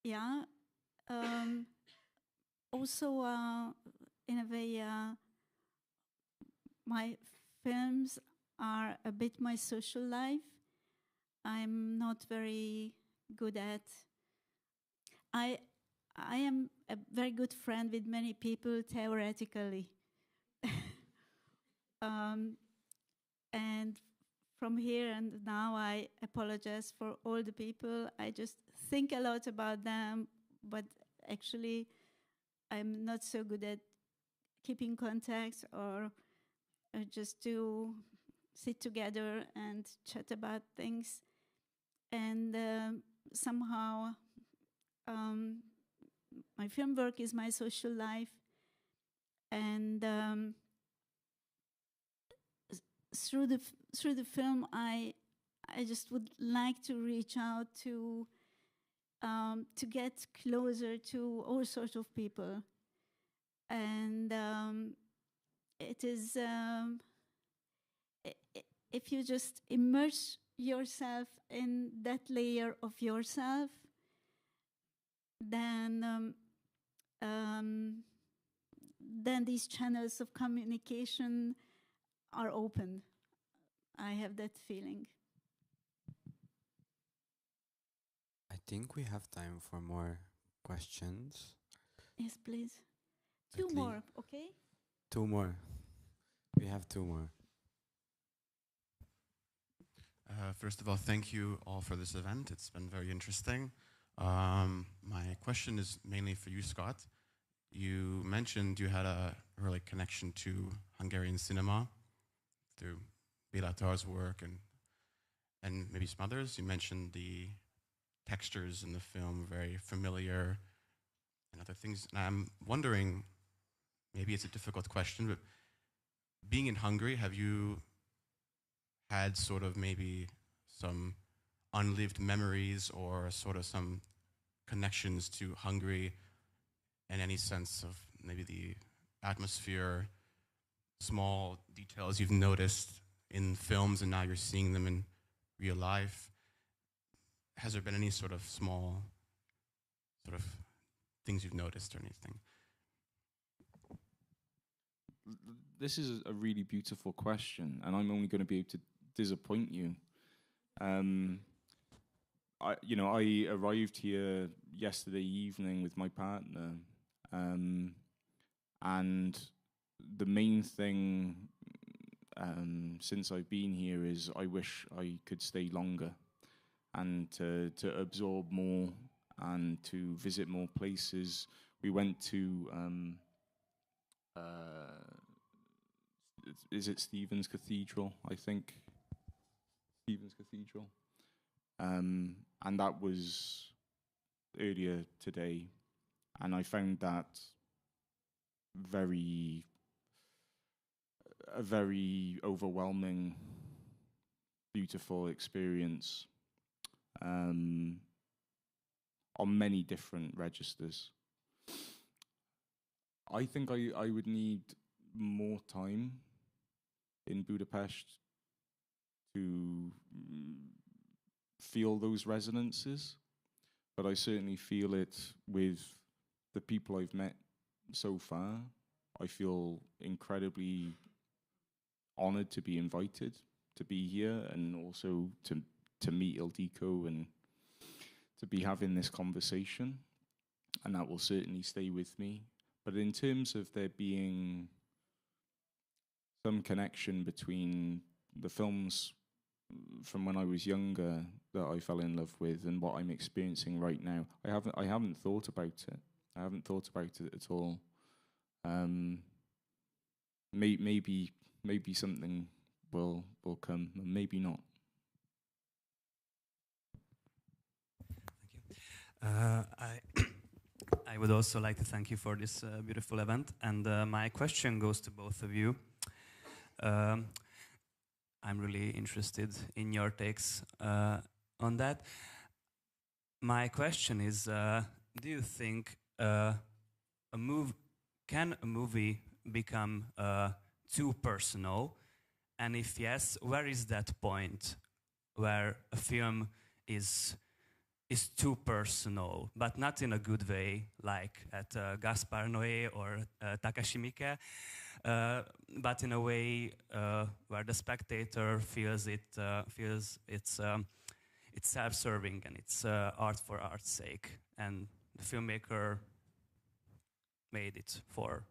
Yeah. Also, in a way, my films are a bit my social life. I'm not very good at. I am a very good friend with many people theoretically. And from here and now, I apologize for all the people. I just think a lot about them, but actually I'm not so good at keeping contact or just to sit together and chat about things. And somehow my film work is my social life. And through the film, I just would like to reach out to get closer to all sorts of people. And it is, if you just immerse yourself in that layer of yourself, then these channels of communication are open. I have that feeling. I think we have time for more questions. Yes, please. Two more, okay? Two more. We have two more. First of all, thank you all for this event. It's been very interesting. My question is mainly for you, Scott. You mentioned you had a early connection to Hungarian cinema through Bélatar's work and maybe some others. You mentioned the textures in the film, very familiar, and other things. And I'm wondering, maybe it's a difficult question, but being in Hungary, have you had sort of maybe some unlived memories or sort of some connections to Hungary in any sense of maybe the atmosphere, small details you've noticed in films and now you're seeing them in real life? Has there been any sort of small sort of things you've noticed or anything? This is a really beautiful question, and I'm only going to be able to disappoint you. I arrived here yesterday evening with my partner, and the main thing since I've been here is I wish I could stay longer and to absorb more and to visit more places. We went to is it Stephen's Cathedral, I think? Stephen's Cathedral. And that was earlier today. And I found that a very overwhelming, beautiful experience on many different registers. I think I would need more time in Budapest to feel those resonances, but I certainly feel it with the people I've met so far. I feel incredibly honored to be invited to be here and also to meet Ildikó and to be having this conversation, and that will certainly stay with me. But in terms of there being some connection between the films from when I was younger that I fell in love with and what I'm experiencing right now, I haven't thought about it. I haven't thought about it at all. Maybe something will come, and maybe not. Thank you. I would also like to thank you for this beautiful event, and my question goes to both of you. I'm really interested in your takes on that. My question is, do you think can a movie become too personal? And if yes, where is that point where a film is too personal, but not in a good way, like at Gaspar Noé or Takashi Miike, but in a way where the spectator feels it's self-serving and it's art for art's sake, and the filmmaker made it for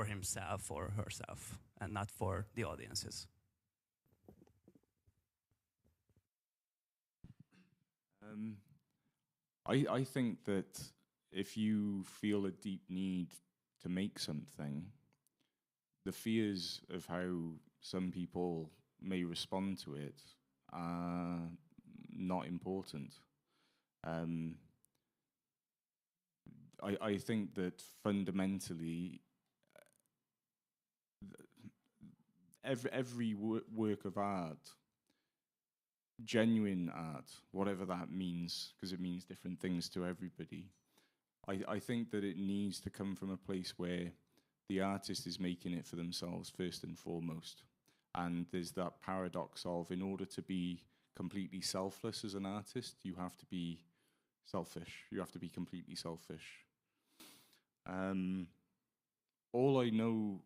himself or herself and not for the audiences. I think that if you feel a deep need to make something, the fears of how some people may respond to it are not important. I think that fundamentally, every work of art, genuine art, whatever that means, because it means different things to everybody, I think that it needs to come from a place where the artist is making it for themselves first and foremost. And there's that paradox of, in order to be completely selfless as an artist, you have to be selfish. You have to be completely selfish. All I know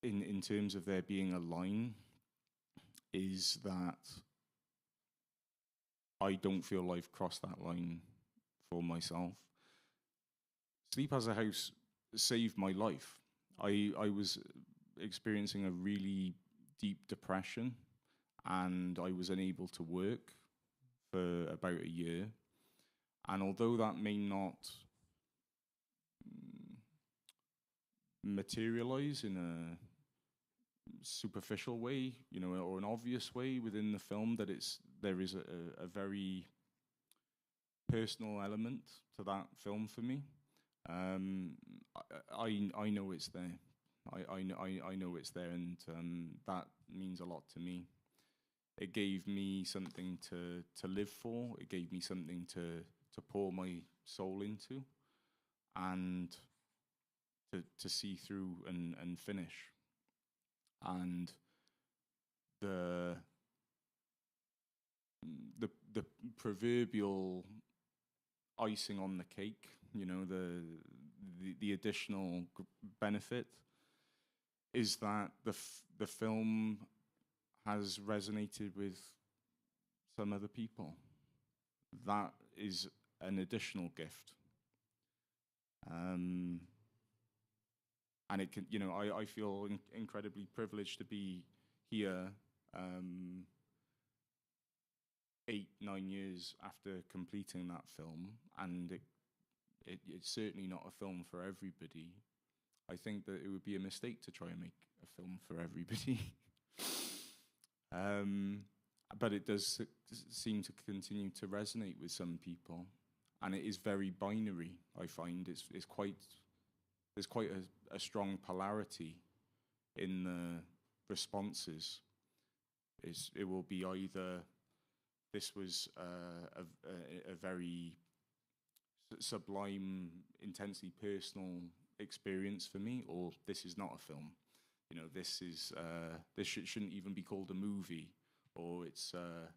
in terms of there being a line is that I don't feel I've crossed that line for myself. Sleep Has a House saved my life. I was experiencing a really deep depression, and I was unable to work for about a year. And although that may not materialize in a superficial way, you know, or an obvious way within the film, that there is a very personal element to that film for me. I know it's there. I know it's there, and that means a lot to me. It gave me something to live for. It gave me something to pour my soul into, and to see through and finish. And the proverbial icing on the cake, you know, the additional benefit is that the film has resonated with some other people. That is an additional gift. And it can, you know, I feel incredibly privileged to be here 8-9 years after completing that film, and it's certainly not a film for everybody. I think that it would be a mistake to try and make a film for everybody. But it does seem to continue to resonate with some people, and it is very binary. I find there's quite a strong polarity in the responses. It will be either this was a very sublime, intensely personal experience for me, or this is not a film. You know, this shouldn't even be called a movie, or it's a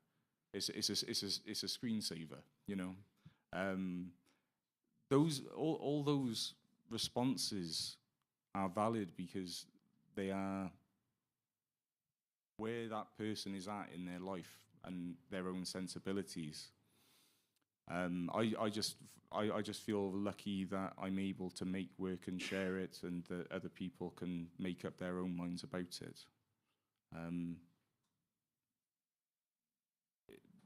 screensaver. You know, all those responses are valid because they are where that person is at in their life and their own sensibilities. I just feel lucky that I'm able to make work and share it, and that other people can make up their own minds about it.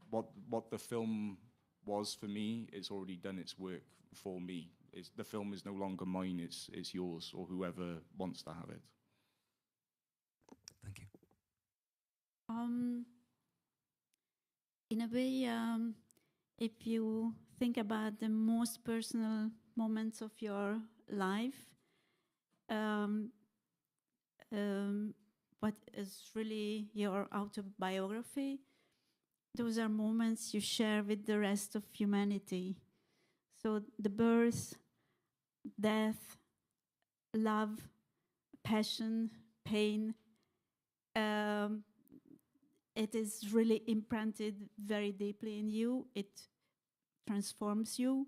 What the film was for me, it's already done its work for me. The film is no longer mine, it's yours, or whoever wants to have it. Thank you. In a way, if you think about the most personal moments of your life, what is really your autobiography, those are moments you share with the rest of humanity. So the birth, death, love, passion, pain, it is really imprinted very deeply in you. It transforms you,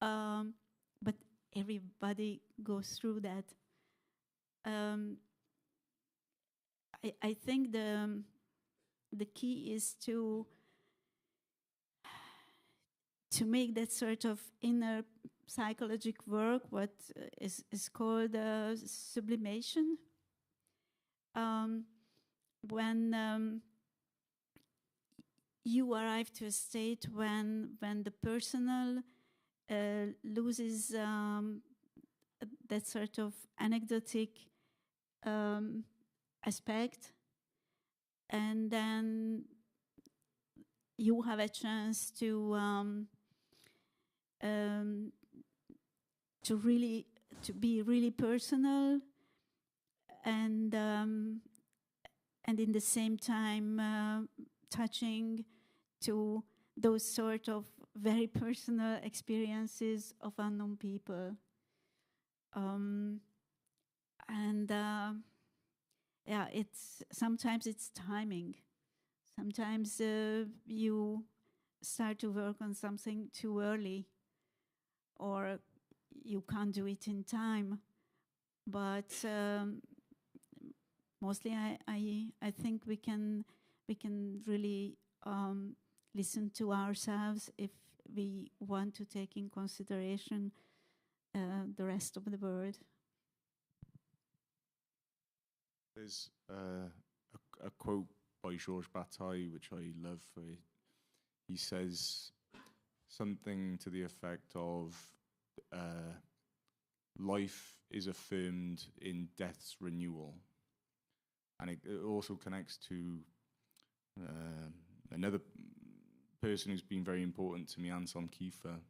but everybody goes through that. I think the key is to make that sort of inner psychological work, what is called sublimation. When you arrive to a state when the personal loses that sort of anecdotic aspect, and then you have a chance to be really personal, and in the same time touching to those sort of very personal experiences of unknown people. Yeah, sometimes it's timing. Sometimes you start to work on something too early, or you can't do it in time. But mostly, I think we can really listen to ourselves if we want to take in consideration the rest of the world. There's a quote by Georges Bataille, which I love. He says something to the effect of, life is affirmed in death's renewal. And it also connects to another person who's been very important to me, Anton Kiefer.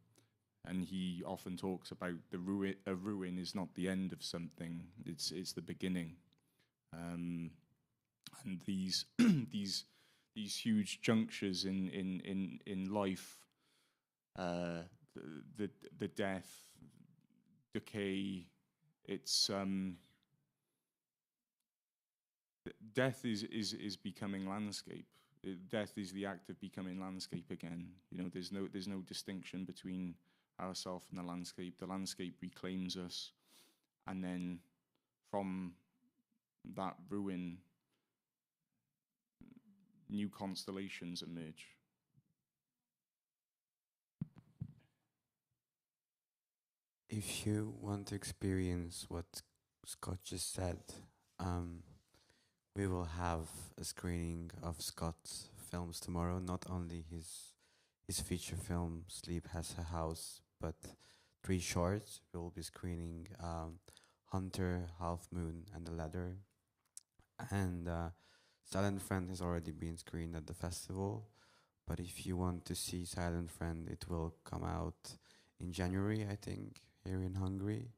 And he often talks about a ruin is not the end of something, it's the beginning. And these these huge junctures in life, the death, decay, it's death is becoming landscape. Death is the act of becoming landscape again. You know, there's no distinction between ourselves and the landscape. The landscape reclaims us, and then from that ruin, new constellations emerge. If you want to experience what Scott just said, we will have a screening of Scott's films tomorrow. Not only his feature film Sleep Has a House, but 3 shorts. We will be screening Hunter, Half Moon, and The Ladder. And Silent Friend has already been screened at the festival. But if you want to see Silent Friend, it will come out in January, I think, here in Hungary.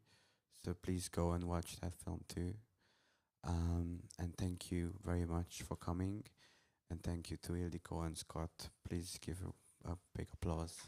So please go and watch that film too. And thank you very much for coming. And thank you to Ildikó and Scott. Please give a big applause.